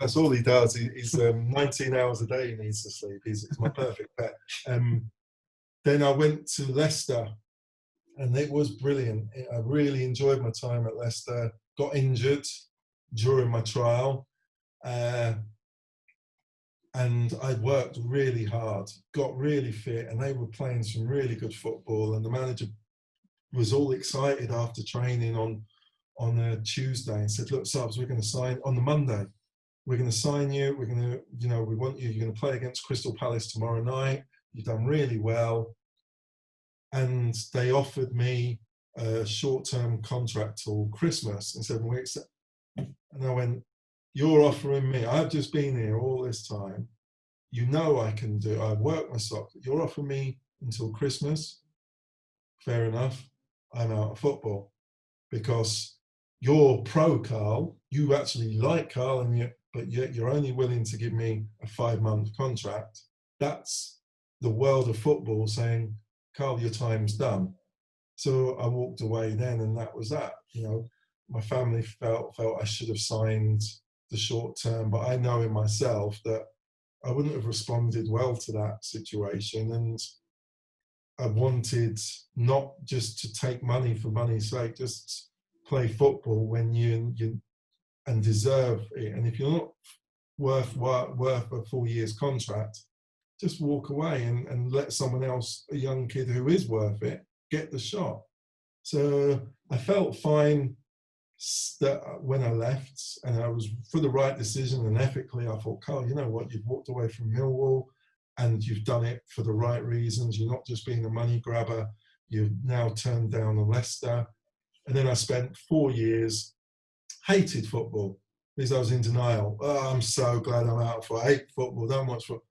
that's all he does. He's 19 hours a day he needs to sleep. He's my perfect pet. Then I went to Leicester, and it was brilliant. I really enjoyed my time at Leicester. Got injured during my trial, and I worked really hard, got really fit, and they were playing some really good football. And the manager was all excited after training on a Tuesday and said, "Look, Subs, we're going to sign on the Monday. We're going to sign you. We're going to, we want you. You're going to play against Crystal Palace tomorrow night. You've done really well." And they offered me a short-term contract till Christmas in 7 weeks. And I went, "You're offering me, I've just been here all this time. You know I can do, I've worked my socks. You're offering me until Christmas? Fair enough. I'm out of football. Because you're pro Carl, you actually like Carl, but yet you're only willing to give me a 5-month contract. That's the world of football saying, Carl, your time's done. So I walked away then, and that was that. You know, my family felt I should have signed the short term, but I know in myself that I wouldn't have responded well to that situation. And I wanted not just to take money for money's sake, just play football when you and deserve it. And if you're not worth a full year's contract, just walk away and let someone else, a young kid who is worth it, get the shot. So I felt fine that when I left, and I was for the right decision, and ethically I thought, Carl, you know what, you've walked away from Millwall and you've done it for the right reasons. You're not just being a money grabber. You've now turned down on Leicester. And then I spent 4 years, hated football because I was in denial. Oh, I'm so glad I'm out for. I hate football, don't watch football.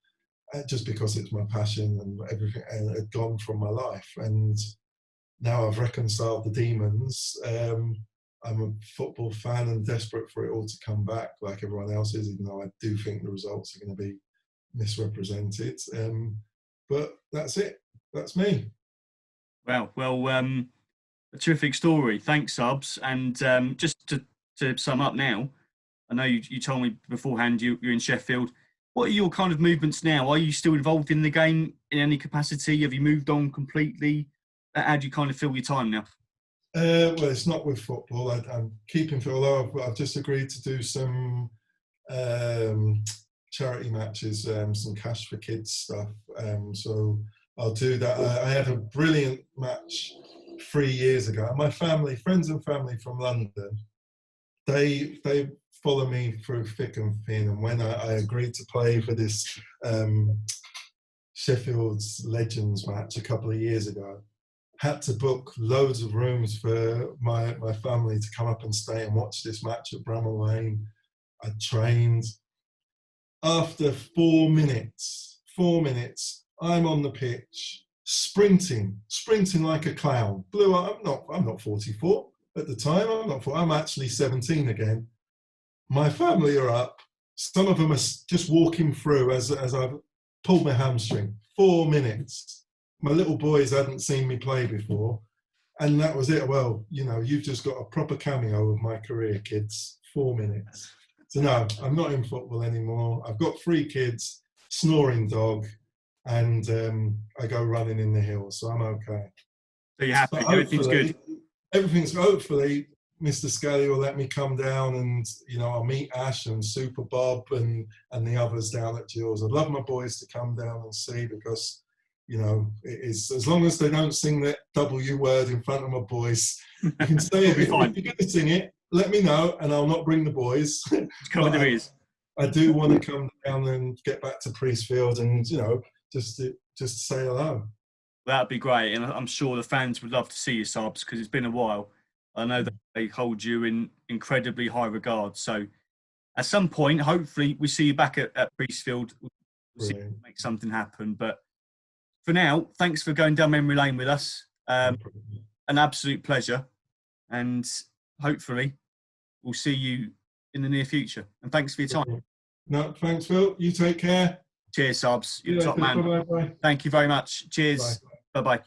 Just because it's my passion and everything had gone from my life. And now I've reconciled the demons. I'm a football fan and desperate for it all to come back like everyone else is, even though I do think the results are going to be misrepresented. But that's it. That's me. Well, a terrific story. Thanks, Subs. And just to sum up now, I know you told me beforehand you're in Sheffield. What are your kind of movements now? Are you still involved in the game in any capacity? Have you moved on completely? How do you kind of fill your time now? Well, it's not with football. I'm keeping fit, although I've just agreed to do some charity matches, some cash for kids stuff. So I'll do that. I had a brilliant match 3 years ago. My family, friends and family from London, they follow me through thick and thin. And when I agreed to play for this Sheffield's Legends match a couple of years ago, had to book loads of rooms for my family to come up and stay and watch this match at Bramall Lane. I trained. After 4 minutes, I'm on the pitch, sprinting like a clown. Blew up. I'm not 44 at the time. I'm actually 17 again. My family are up. Some of them are just walking through as I've pulled my hamstring. 4 minutes. My little boys hadn't seen me play before. And that was it. Well, you know, you've just got a proper cameo of my career, kids. 4 minutes. So no, I'm not in football anymore. I've got 3 kids, snoring dog, and I go running in the hills. So I'm okay. So you're happy? Everything's good? Hopefully, Mr. Scully will let me come down and, you know, I'll meet Ash and Super Bob and the others down at Gills. I'd love my boys to come down and see because, you know, it is, as long as they don't sing that W word in front of my boys, you can say it. If you're going to sing it, let me know and I'll not bring the boys. Cover their ears. I do want to come down and get back to Priestfield and, you know, just say hello. That'd be great. And I'm sure the fans would love to see you, Subs, because it's been a while. I know that they hold you in incredibly high regard. So at some point, hopefully, we see you back at Priestfield. We'll see if we can make something happen. But for now, thanks for going down memory lane with us. An absolute pleasure. And hopefully, we'll see you in the near future. And thanks for your time. No, thanks, Phil. You take care. Cheers, Subs. You're top man. Bye-bye. Thank you very much. Cheers. Bye-bye.